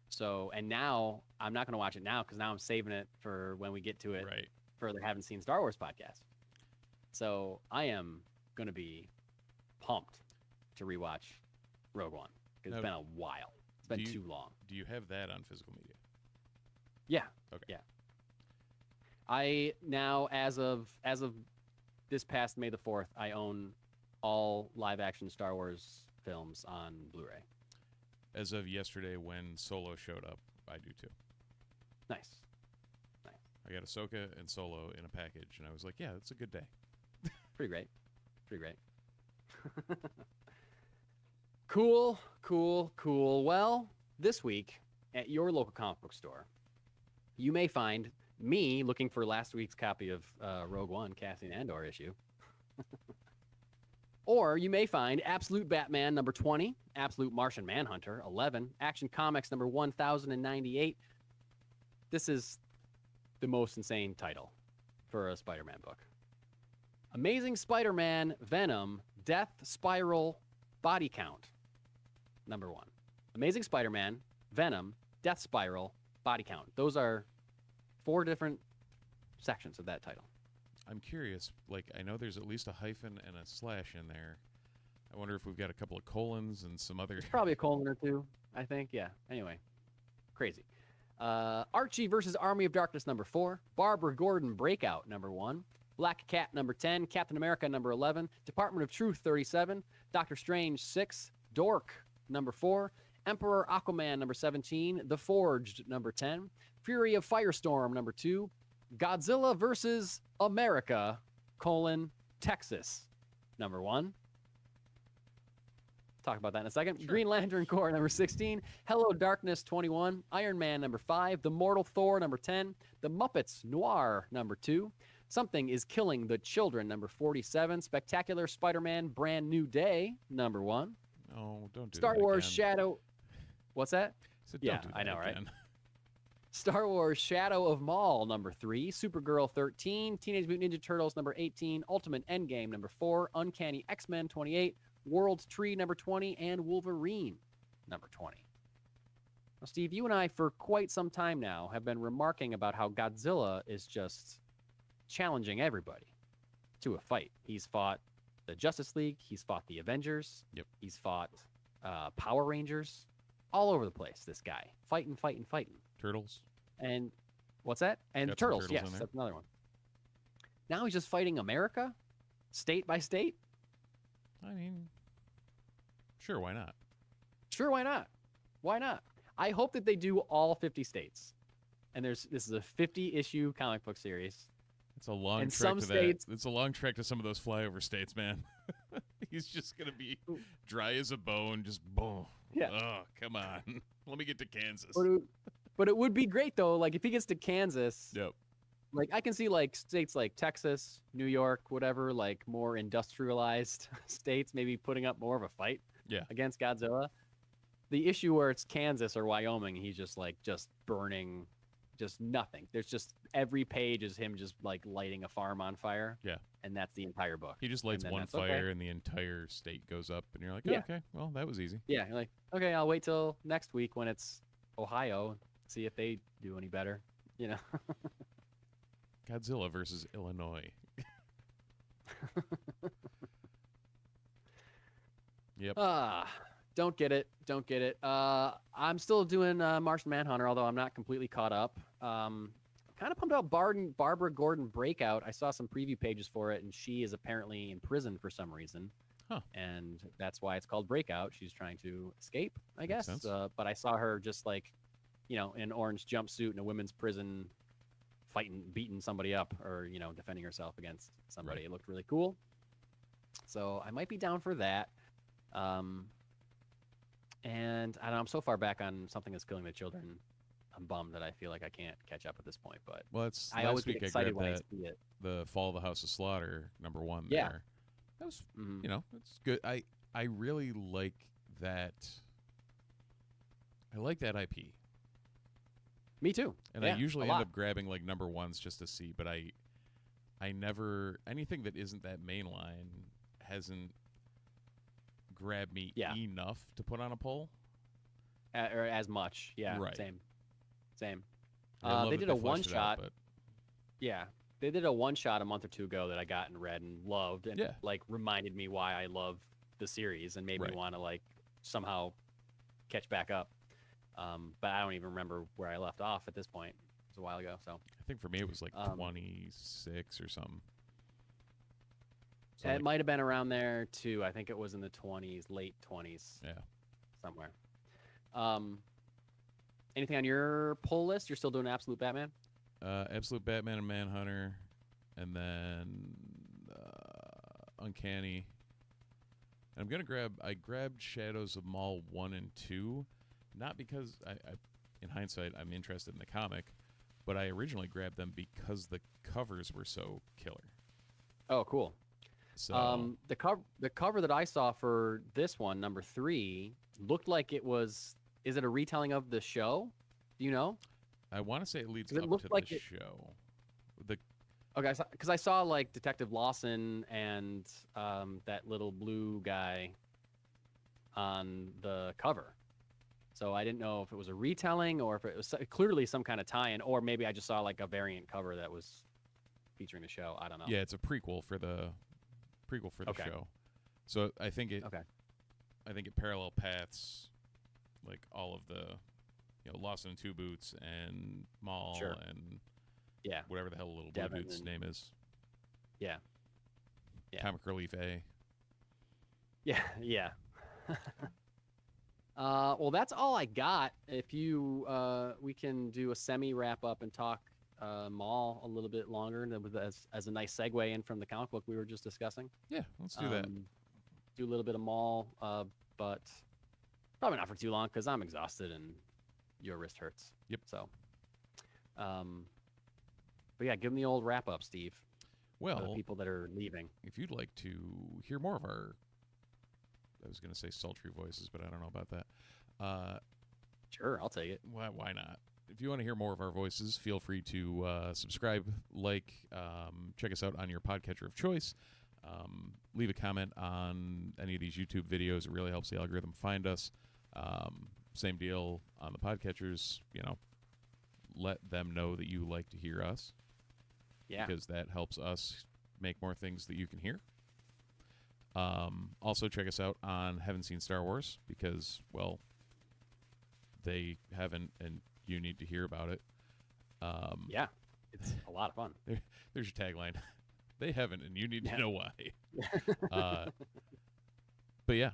So, and now I'm not going to watch it now because now I'm saving it for when we get to it Right. for the Haven't Seen Star Wars podcast. So I am going to be pumped to rewatch Rogue One because it's Now, been a while. It's been too long. Do you have that on physical media? Yeah. Okay. Yeah. I now, as of this past May the 4th, I own all live action Star Wars films on Blu-ray. As of yesterday, when Solo showed up, I do too. Nice. I got Ahsoka and Solo in a package, and I was like, yeah, that's a good day. Pretty great. Cool. Well, this week at your local comic book store, you may find me looking for last week's copy of Rogue One, Cassian Andor issue. Or you may find Absolute Batman number 20, Absolute Martian Manhunter 11, Action Comics number 1098. This is the most insane title for a Spider-Man book. Amazing Spider-Man Venom Death Spiral Body Count number 1. Amazing Spider-Man Venom Death Spiral Body Count. Those are 4 different sections of that title. I'm curious. Like, I know there's at least a hyphen and a slash in there. I wonder if we've got a couple of colons and some other. There's probably a colon or 2, I think. Yeah. Anyway, crazy. Archie versus Army of Darkness number 4. Barbara Gordon Breakout number 1. Black Cat number 10. Captain America number 11. Department of Truth 37. Doctor Strange 6. Dork number 4. Emperor Aquaman number 17. The Forged number 10. Fury of Firestorm number 2. Godzilla versus America, Texas number 1. Talk about that in a second. Sure. Green Lantern Corps number 16. Hello Darkness 21. Iron Man number 5. The Mortal Thor number 10. The Muppets Noir number 2. Something is Killing the Children number 47. Spectacular Spider-Man Brand New Day number 1. Oh, don't do Star that Wars again. Shadow. What's that? I said, Yeah, don't do I know, that right? again. Star Wars Shadow of Maul number 3, Supergirl 13, Teenage Mutant Ninja Turtles number 18, Ultimate Endgame number 4, Uncanny X-Men 28, World Tree number 20, and Wolverine number 20. Now, Steve, you and I for quite some time now have been remarking about how Godzilla is just challenging everybody to a fight. He's fought the Justice League, he's fought the Avengers, Yep. he's fought Power Rangers, all over the place, this guy. Fighting. Turtles. And what's that? And Got some turtles, turtles in yes, there. that's another one. Now he's just fighting America, state by state. I mean, sure, why not? Sure, why not? Why not? I hope that they do all 50 states. And this is a 50-issue comic book series. It's a long And trek some to states- that. It's a long trek to some of those flyover states, man. He's just gonna be dry as a bone, just boom. Yeah. Oh, come on. Let me get to Kansas. But it would be great though, like if he gets to Kansas, Yep. like I can see like states like Texas, New York, whatever, like more industrialized states maybe putting up more of a fight Yeah. against Godzilla. The issue where it's Kansas or Wyoming, he's just burning just nothing. There's just every page is him just like lighting a farm on fire. Yeah. And that's the entire book. He just lights then one that's okay. fire and the entire state goes up, and you're like, Yeah. okay, well, that was easy. Yeah, you're like, okay, I'll wait till next week when it's Ohio, see if they do any better. You know. Godzilla versus Illinois. Yep. Don't get it. I'm still doing Martian Manhunter, although I'm not completely caught up. Kind of pumped out Barbara Gordon Breakout. I saw some preview pages for it, and she is apparently in prison for some reason. Huh. And that's why it's called Breakout. She's trying to escape, I Makes guess. sense. But I saw her just like, in an orange jumpsuit in a women's prison beating somebody up or, defending herself against somebody. Right. It looked really cool. So I might be down for that. And I don't know, I'm so far back on Something That's Killing the Children. I'm bummed that I feel like I can't catch up at this point, but Well, it's I always last week get I excited grabbed when I that see it. the Fall of the House of Slaughter #1 Yeah. there. That was Mhm. it's good. I really like that. I like that IP, Me too. and Yeah, I usually a end lot. up grabbing like #1s just to see. But I never anything that isn't that main line hasn't grabbed me Yeah. enough to put on a poll. Or as much. Yeah, Right. same. I love They that did a fleshed it out, one-shot. but Yeah. They did a one-shot a month or two ago that I got and read and loved and Yeah. reminded me why I love the series and made Right. me want to somehow catch back up. But I don't even remember where I left off at this point. It was a while ago, so I think for me it was like 26 or something. So it like, might have been around there too. I think it was in the 20s, late 20s. Yeah. Somewhere. Anything on your pull list? You're still doing Absolute Batman? Absolute Batman and Manhunter, and then Uncanny. And I'm gonna I grabbed Shadows of Maul 1 and 2, not because I in hindsight I'm interested in the comic, but I originally grabbed them because the covers were so killer. Oh, cool. So The cover that I saw for this one, number 3, looked like it was. Is it a retelling of the show? Do you know? I want to say it leads 'Cause it up looked to like the it- show. The Okay, because I saw Detective Lawson and that little blue guy on the cover. So I didn't know if it was a retelling or if it was clearly some kind of tie-in, or maybe I just saw like a variant cover that was featuring the show. I don't know. Yeah, it's a prequel for the Okay. show. So I think it Okay. parallel paths like all of the Lawson and Two Boots and Maul Sure. and Yeah. whatever the hell little Devin blue dude's and- name is. Yeah. Yeah. Comic Relief A. Yeah. Yeah. Well, that's all I got. If you, we can do a semi wrap up and talk Maul a little bit longer, as a nice segue in from the comic book we were just discussing. Yeah, let's do that. Do a little bit of Maul, but probably not for too long because I'm exhausted and your wrist hurts. Yep. So, but yeah, give them the old wrap up, Steve. For the Well, people that are leaving. if you'd like to hear more of our, I was going to say sultry voices, but I don't know about that. Sure, I'll take it. Why not? If you want to hear more of our voices, feel free to subscribe, check us out on your podcatcher of choice. Leave a comment on any of these YouTube videos. It really helps the algorithm find us. Same deal on the podcatchers. Let them know that you like to hear us. Yeah. Because that helps us make more things that you can hear. Also, check us out on Haven't Seen Star Wars because, well, they haven't, and you need to hear about it. Yeah, it's a lot of fun. There's your tagline. They haven't, and you need to know why. But yeah,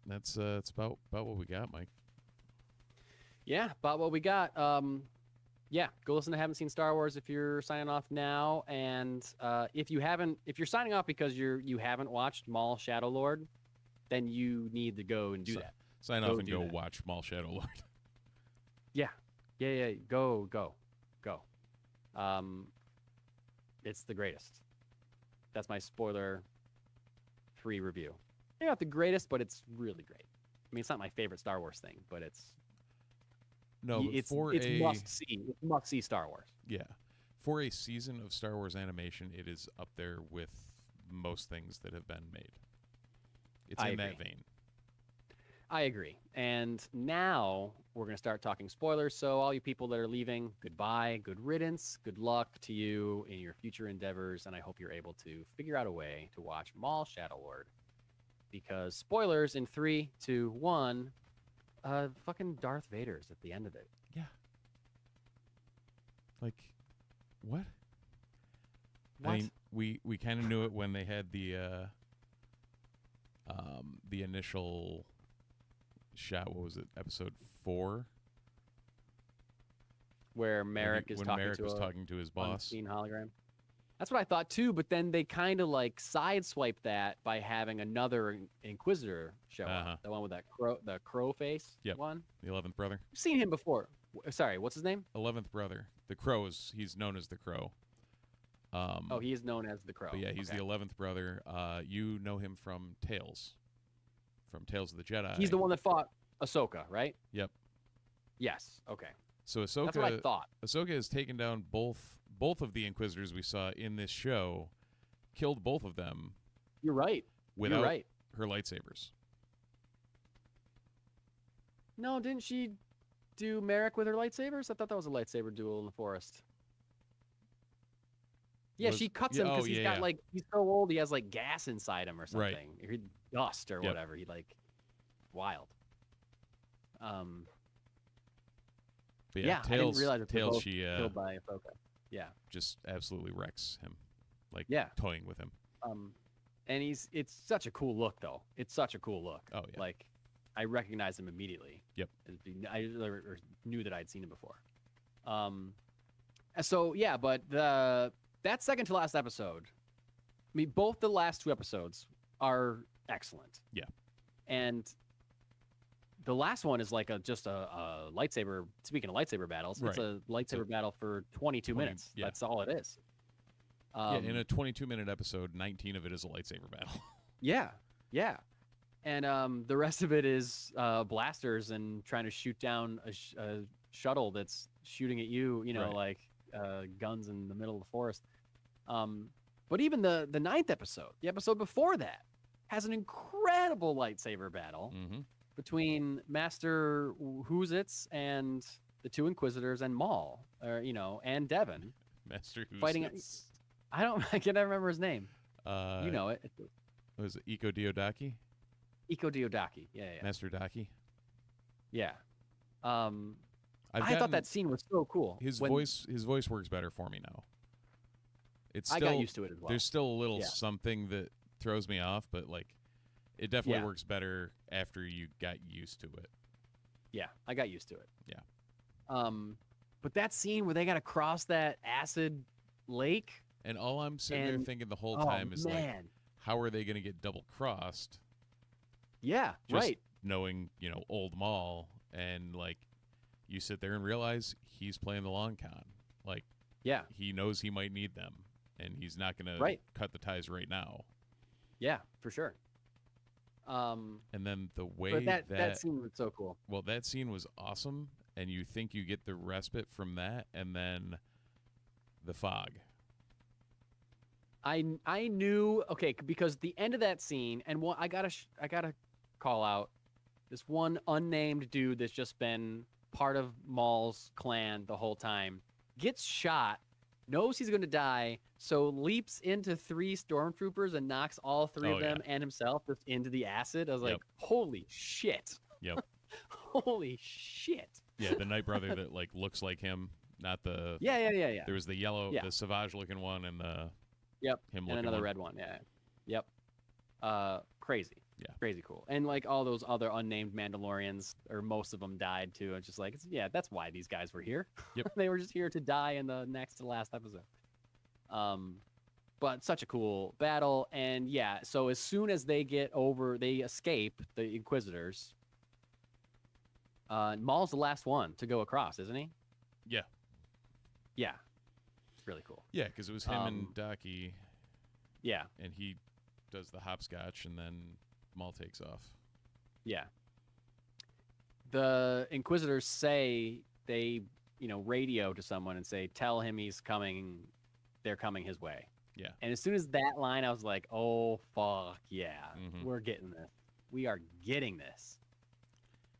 that's about what we got, Mike. Yeah, about what we got. Yeah, go listen to Haven't Seen Star Wars if you're signing off now, and if you're signing off because you haven't watched Maul Shadow Lord, then you need to go and do that. Sign Go off and do go that. watch Maul Shadow Lord. Yeah. Go. It's the greatest. That's my spoiler-free review. Maybe not the greatest, but it's really great. I mean, it's not my favorite Star Wars thing, but it's No, but it's for it's a must see. It's must see Star Wars. yeah, for a season of Star Wars animation, it is up there with most things that have been made. It's I in that agree. vein. I agree. And now we're going to start talking spoilers. So all you people that are leaving, goodbye, good riddance, good luck to you in your future endeavors. And I hope you're able to figure out a way to watch Maul Shadow Lord. Because spoilers in 3, 2, 1, fucking Darth Vader's at the end of it. Yeah. Like, what? What? I mean, we kind of knew it when they had the initial shot. What was it? Episode 4. Where Merrick is when talking Merrick to was a talking to his boss. unseen hologram. That's what I thought too, but then they kind of like sideswiped that by having another Inquisitor show up. The one with the crow face Yep. one. The 11th brother. We've seen him before. Sorry, what's his name? 11th brother. The Crow he's known as the Crow. Oh, he is known as the Crow. But yeah, he's Okay. the 11th brother. You know him from Tales. From Tales of the Jedi. He's the one that fought Ahsoka, right? Yep. Yes. Okay. So Ahsoka That's what I thought. Ahsoka has taken down both of the Inquisitors we saw in this show, killed both of them You're right. without You're right. her lightsabers. No, didn't she do Merrick with her lightsabers? I thought that was a lightsaber duel in the forest. Yeah, Was- she cuts yeah, him because oh, he's yeah, got yeah. like he's so old he has like gas inside him or Right. something, or dust or Yep. whatever. He like wild. But Yeah, I didn't Tales, realize that they're Tales both she killed by Ahsoka. Yeah. just absolutely wrecks him, like Yeah. toying with him. And it's such a cool look though. It's such a cool look. Oh, yeah. Like I recognized him immediately. Yep. I or knew that I'd seen him before. So yeah, but that second to last episode, I mean, both the last 2 episodes are excellent. Yeah. And the last one is like just a lightsaber. Speaking of lightsaber battles, it's Right. a lightsaber battle for 22 20 minutes. yeah. That's all it is. Yeah, in a 22-minute episode, 19 of it is a lightsaber battle. Yeah, yeah. And the rest of it is blasters and trying to shoot down a shuttle that's shooting at you, Right. like guns in the middle of the forest. But even the 9th episode, the episode before that, has an incredible lightsaber battle. Mm-hmm. between Master Whoozits and the two Inquisitors and Maul, or and Devin Master Who's fighting. I can never remember his name. You know it. Was it Iko Diodaki? Iko Diodaki. Yeah. Master Daki? Yeah. I I've thought that scene was so cool. His voice works better for me now. I got used to it as well. There's still a little something that throws me off, but like it definitely works better after you got used to it. Yeah, I got used to it. Yeah. But that scene where they got to cross that acid lake, and all I'm sitting there thinking the whole time is like, how are they going to get double crossed? Yeah, Just right. Knowing, old Maul, and like you sit there and realize he's playing the long con. Like, he knows he might need them, and he's not going to cut the ties right now. Yeah, for sure. And then the way that scene was so cool. Well, that scene was awesome, and you think you get the respite from that, and then the fog. I knew because the end of that scene, and I gotta call out this one unnamed dude that's just been part of Maul's clan the whole time, gets shot, knows he's gonna die, so leaps into 3 stormtroopers and knocks all 3 of them and himself just into the acid. I was like, holy shit. Yep. Holy shit. Yeah, the Night Brother that like looks like him, not the Yeah. There was the yellow, the Savage looking one, and the him and another one. red one. Yep. Crazy. Yeah. Crazy cool. And like all those other unnamed Mandalorians, or most of them died too. It's just like, that's why these guys were here. Yep. They were just here to die in the next to last episode. But such a cool battle. And so as soon as they escape the Inquisitors, Maul's the last one to go across, isn't he? Yeah. Yeah. Really cool. Yeah, because it was him and Daki. Yeah. And he does the hopscotch, and then Maul takes off. Yeah. The Inquisitors say they, radio to someone and say, tell him he's coming. They're coming his way. Yeah. And as soon as that line, I was like, oh, fuck yeah. Mm-hmm. We're getting this. We are getting this.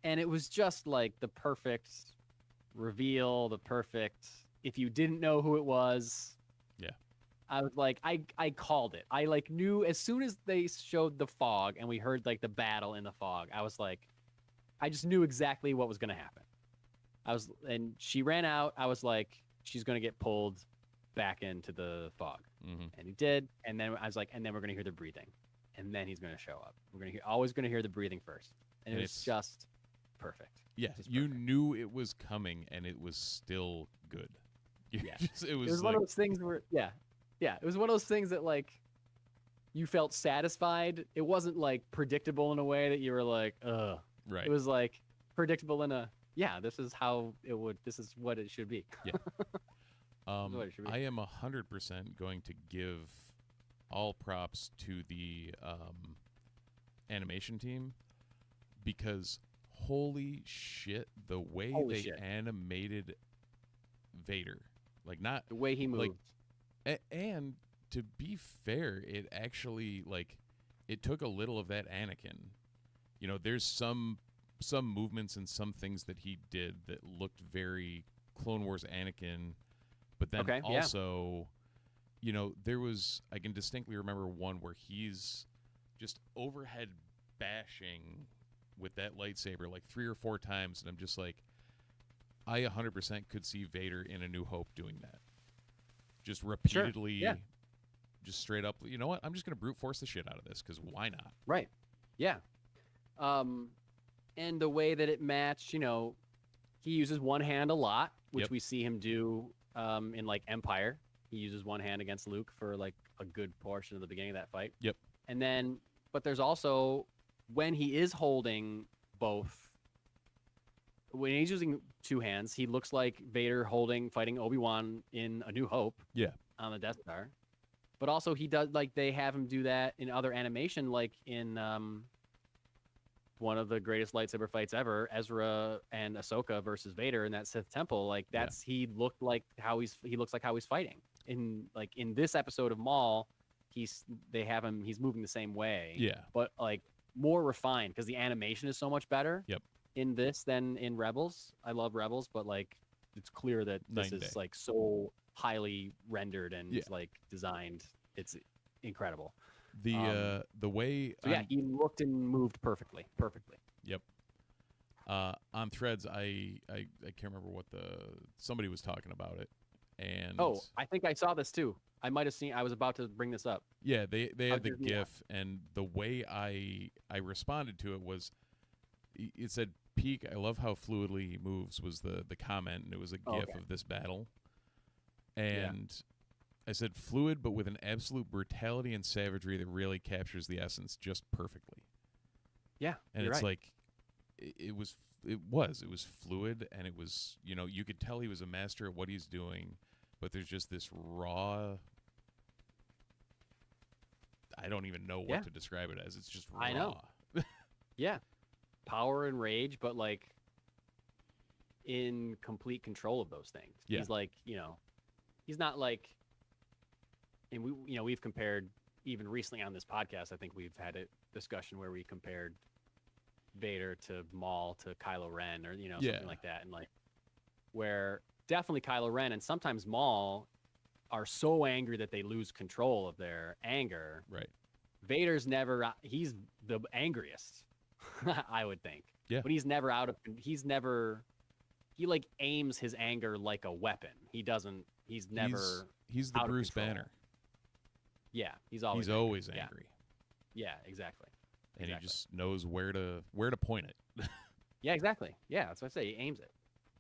And it was just like the perfect reveal, if you didn't know who it was. Yeah. I was like, I called it. I like knew as soon as they showed the fog and we heard like the battle in the fog, I was like, I just knew exactly what was going to happen. And she ran out. I was like, she's going to get pulled back into the fog. Mm-hmm. And he did. And then I was like, and then we're going to hear the breathing. And then he's going to show up. We're always going to hear the breathing first. And it was just perfect. Yeah, you knew it was coming, and it was still good. It was one of those things where, it was one of those things that like you felt satisfied. It wasn't like predictable in a way that you were like, ugh. Right. It was like predictable in a, this is how it would. This is what it should be. Yeah. I am 100% going to give all props to the animation team, because holy shit, the way animated Vader, like not the way he moved, and to be fair, it actually like it took a little of that Anakin. There's some movements and some things that he did that looked very Clone Wars Anakin, but then also, there was, I can distinctly remember one where he's just overhead bashing with that lightsaber like 3 or 4 times, and I'm just like, I 100% could see Vader in A New Hope doing that. Just repeatedly, just straight up, you know what? I'm just going to brute force the shit out of this, because why not? Right. Yeah. And the way that it matched, he uses one hand a lot, which we see him do in like Empire. He uses one hand against Luke for like a good portion of the beginning of that fight. Yep. And then, but there's also when he is holding both, when he's using 2 hands, he looks like Vader fighting Obi-Wan in A New Hope. Yeah. On the Death Star. But also he does, like, they have him do that in other animation, like in one of the greatest lightsaber fights ever, Ezra and Ahsoka versus Vader in that Sith temple. Like he looks like how he's fighting. In this episode of Maul, he's moving the same way. Yeah. But like more refined because the animation is so much better. Yep. In this than in Rebels. I love Rebels, but like it's clear that this Night and is day. like so highly rendered and Yeah. like designed. It's incredible. The way So yeah, he looked and moved perfectly. Perfectly. Yep. On Threads, I can't remember what somebody was talking about it, and Oh, I think I saw this too. I might have seen. I was about to bring this up. yeah, they How had the Disney GIF, and the way I responded to it was, it said, "Peak, I love how fluidly he moves," was the comment, and it was a GIF Okay. of this battle, and I said, "Fluid, but with an absolute brutality and savagery that really captures the essence just perfectly." Yeah, And you're it's right. like it was fluid, and it was, you could tell he was a master at what he's doing, but there's just this raw, I don't even know what Yeah. to describe it as. It's just raw. I know. Yeah, power and rage, but like in complete control of those things. Yeah. He's like, he's not like, and we've compared even recently on this podcast. I think we've had a discussion where we compared Vader to Maul to Kylo Ren, or Yeah. something like that, and like where definitely Kylo Ren and sometimes Maul are so angry that they lose control of their anger. Right. Vader's never. He's the angriest, I would think. Yeah. But he's never out of. He's never. He like aims his anger like a weapon. He doesn't. He's never. He's the out of Bruce control. Banner. Yeah, he's always. He's always Yeah. angry, Yeah, exactly. and Exactly. he just knows where to point it. Yeah, exactly. Yeah, that's what I say. He aims it.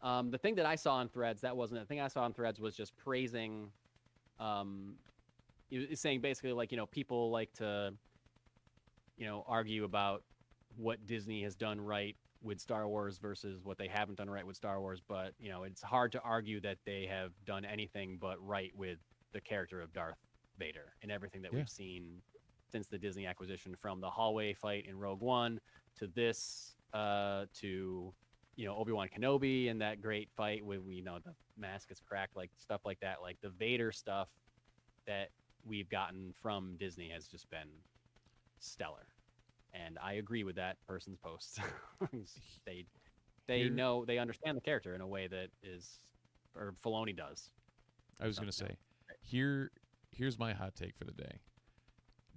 The thing that I saw on Threads, that wasn't the thing I saw on Threads was just praising. He was saying basically like people like to, argue about what Disney has done right with Star Wars versus what they haven't done right with Star Wars, but it's hard to argue that they have done anything but right with the character of Darth Vader and everything that Yeah. we've seen since the Disney acquisition, from the hallway fight in Rogue One to this, to Obi-Wan Kenobi and that great fight with the mask is cracked, like stuff like that. Like the Vader stuff that we've gotten from Disney has just been stellar, and I agree with that person's post. they Here- know, they understand the character in a way that or Filoni does. I was going to say, here's my hot take for the day.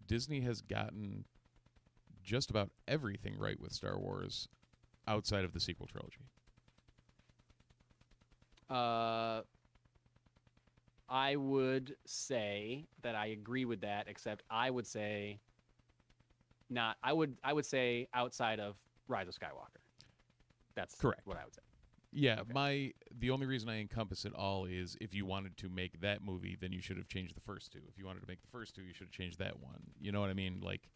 Disney has gotten just about everything right with Star Wars outside of the sequel trilogy. I would say that I agree with that, except I would say not. I would say outside of Rise of Skywalker. That's Correct. what I would say. Yeah, Okay. the only reason I encompass it all is if you wanted to make that movie, then you should have changed the first two. If you wanted to make the first two, you should have changed that one. You know what I mean? Like,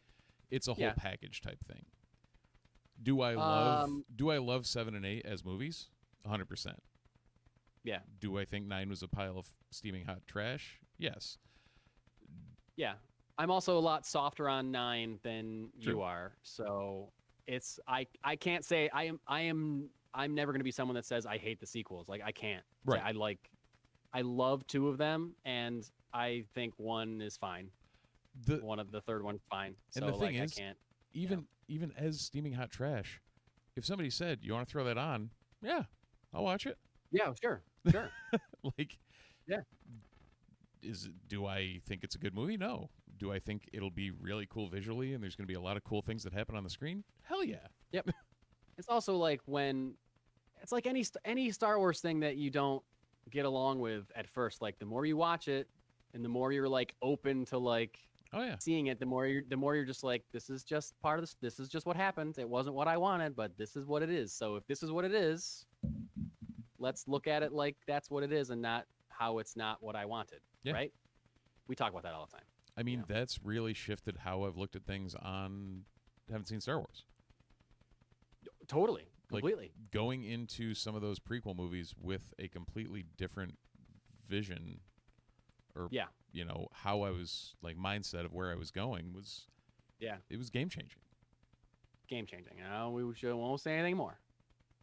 it's a whole Yeah. package type thing. Do I love 7 and 8 as movies? 100%. Yeah. Do I think 9 was a pile of steaming hot trash? Yes. Yeah. I'm also a lot softer on 9 than True. you are. So it's I can't say I'm never going to be someone that says I hate the sequels. Like I can't. Right. I love 2 of them, and I think 1 is fine. The third one's fine. And So the thing like is, I can't. even as steaming hot trash, if somebody said, "You want to throw that on?" Yeah, I'll watch it. Yeah, sure. Sure. Like, Yeah. Do I think it's a good movie? No. Do I think it'll be really cool visually and there's going to be a lot of cool things that happen on the screen? Hell yeah. It's also like when it's like any Star Wars thing that you don't get along with at first. Like the more you watch it, and the more you're like open to like Oh yeah. seeing it, the more you're just like, this is just part of this. This is just what happened. It wasn't what I wanted, but this is what it is. So if this is what it is, let's look at it like that's what it is, and not how it's not what I wanted. Yeah. Right? We talk about that all the time. I mean, Yeah. that's really shifted how I've looked at things on Haven't Seen Star Wars. Totally. Like, Completely. Going into some of those prequel movies with a completely different vision, or Yeah. how I was, like, mindset of where I was going was, Yeah. it was game changing. Game changing. We won't say anything more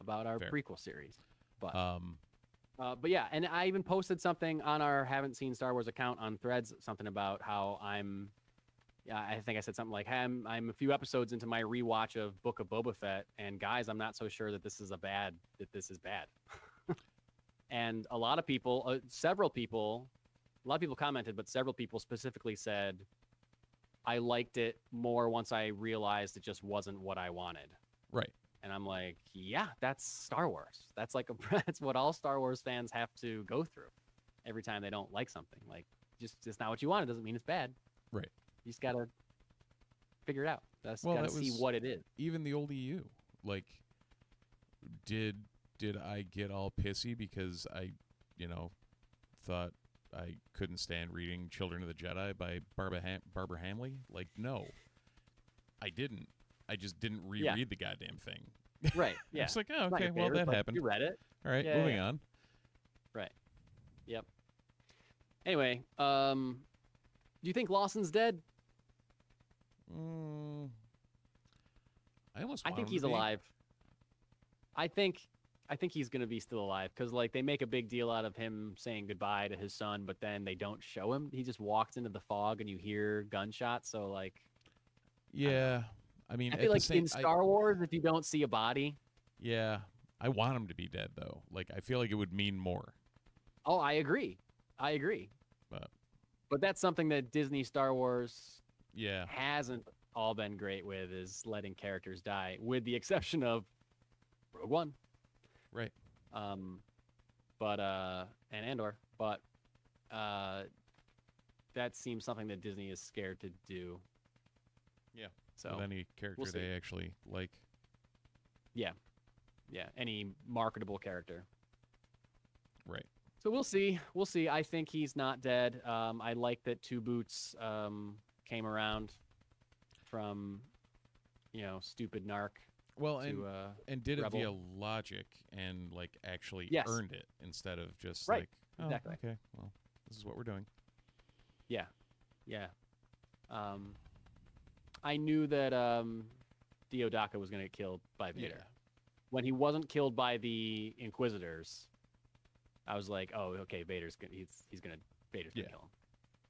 about our Fair. prequel series. But But yeah, and I even posted something on our Haven't Seen Star Wars account on Threads, something about how I'm yeah, I think I said something like, hey, I'm a few episodes into my rewatch of Book of Boba Fett, and guys, I'm not so sure that this is bad. And a lot of people, a lot of people commented, but several people specifically said, I liked it more once I realized it just wasn't what I wanted. Right. And I'm like, yeah, that's Star Wars. That's like that's what all Star Wars fans have to go through every time they don't like something. Like, just it's not what you want. It doesn't mean it's bad. Right. You just gotta figure it out. That's Well, gotta that see was what it is. Even the old EU. Like, did I get all pissy because I, thought I couldn't stand reading Children of the Jedi by Barbara Hamley? Like, no, I didn't. I just didn't reread the goddamn thing. Right. Yeah. It's like, oh, It's not okay, your well, favorite, that but happened. You read it. All right, Yeah, moving yeah. on. Right. Yep. Anyway, do you think Lawson's dead? I almost I want think him he's to be. alive. I think he's gonna be still alive because like they make a big deal out of him saying goodbye to his son, but then they don't show him. He just walks into the fog and you hear gunshots. So like, Yeah. I mean, I at feel the like same, in Star Wars, if you don't see a body, yeah, I want him to be dead though. Like, I feel like it would mean more. oh, I agree. But that's something that Disney Star Wars Yeah. hasn't all been great with is letting characters die, with the exception of Rogue One. Right. And Andor, but that seems something that Disney is scared to do. Yeah. So With any character we'll see. they actually like. yeah, any marketable character. Right. So we'll see. I think he's not dead. I like that Two Boots came around from, stupid narc Well, to and did it Rebel. via logic and like actually Yes. earned it instead of just Right. like, oh, Exactly. okay, well, this is what we're doing. Yeah. I knew that Diodaka was going to get killed by Vader. When he wasn't killed by the Inquisitors, I was like, oh, okay, Vader's gonna gonna Yeah. kill him.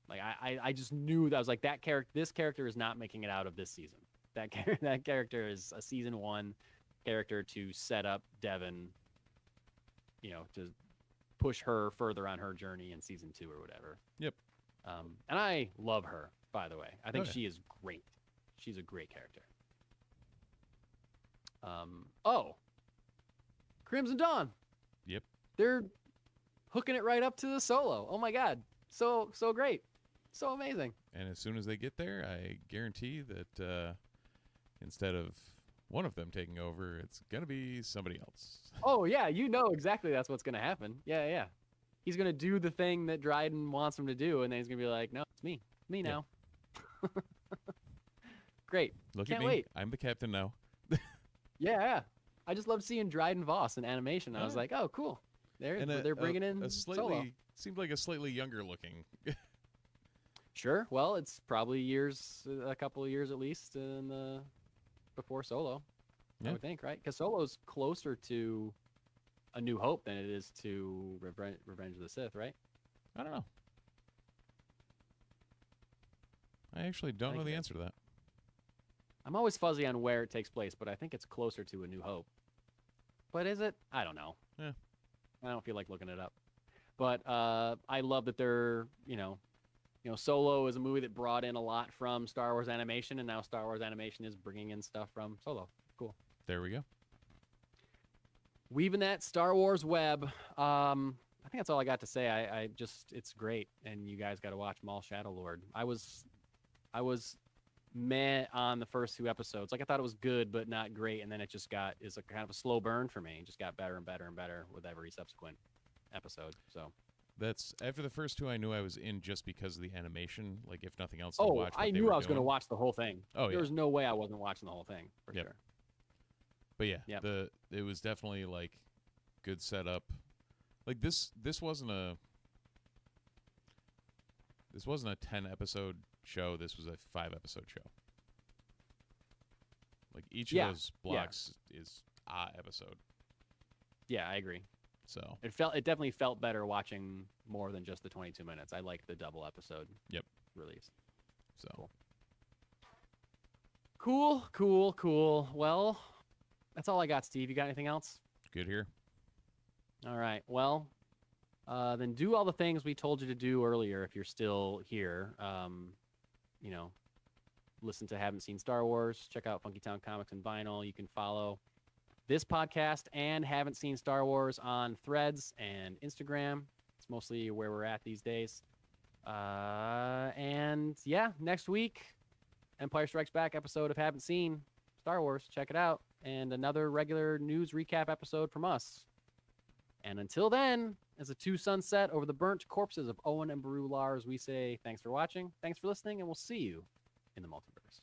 Like I just knew that. I was like, this character is not making it out of this season. That character is a season 1 character to set up Devon, to push her further on her journey in season 2 or whatever. Yep. And I love her, by the way. I think yeah. she is great. She's a great character. Crimson Dawn. Yep. They're hooking it right up to the Solo. Oh my God. So great. So amazing. And as soon as they get there, I guarantee that instead of one of them taking over, it's gonna be somebody else. Oh yeah, exactly that's what's gonna happen. Yeah. He's gonna do the thing that Dryden wants him to do, and then he's gonna be like, no, it's me. Me now. Great. Look Can't at me. wait. I'm the captain now. Yeah. I just love seeing Dryden Voss in animation. I was Yeah. like, oh, cool. And They're bringing in a Solo. slightly seemed like a slightly younger looking. Sure. Well, it's probably a couple of years at least before Solo. Yeah. I would think, right? Because Solo's closer to A New Hope than it is to Revenge of the Sith, right? I don't know. I actually don't know think the it- answer to that. I'm always fuzzy on where it takes place, but I think it's closer to A New Hope. But is it? I don't know. Yeah. I don't feel like looking it up. But I love that they're, Solo is a movie that brought in a lot from Star Wars animation, and now Star Wars animation is bringing in stuff from Solo. Cool. There we go. Weaving that Star Wars web. I think that's all I got to say. I just, it's great, and you guys got to watch Maul Shadow Lord. I was meh on the first 2 episodes. Like I thought it was good, but not great, and then it just is a kind of a slow burn for me. It just got better and better and better with every subsequent episode. So. That's after the first 2. I knew I was in just because of the animation. Like, if nothing else, to Oh, watch. What I they knew were I was going to doing. watch the whole thing. Oh, There yeah. was no way I wasn't watching the whole thing for Yep. sure. But yeah, Yep. it was definitely like good setup. Like this wasn't a 10 episode show. This was a 5 episode show. Like each Yeah. of those blocks is a episode. Yeah, I agree. So It definitely felt better watching more than just the 22 minutes. I liked the double episode. Yep. Release. so Cool. Cool. Well, that's all I got, Steve. You got anything else? Good here. All right. Well, then do all the things we told you to do earlier if you're still here. You know, listen to Haven't Seen Star Wars. Check out Funky Town Comics and Vinyl. You can follow this podcast and Haven't Seen Star Wars on Threads and Instagram. It's mostly where we're at these days. And yeah, next week, Empire Strikes Back episode of Haven't Seen Star Wars. Check it out. And another regular news recap episode from us. And until then, as the two suns set over the burnt corpses of Owen and Beru Lars, we say thanks for watching, thanks for listening, and we'll see you in the multiverse.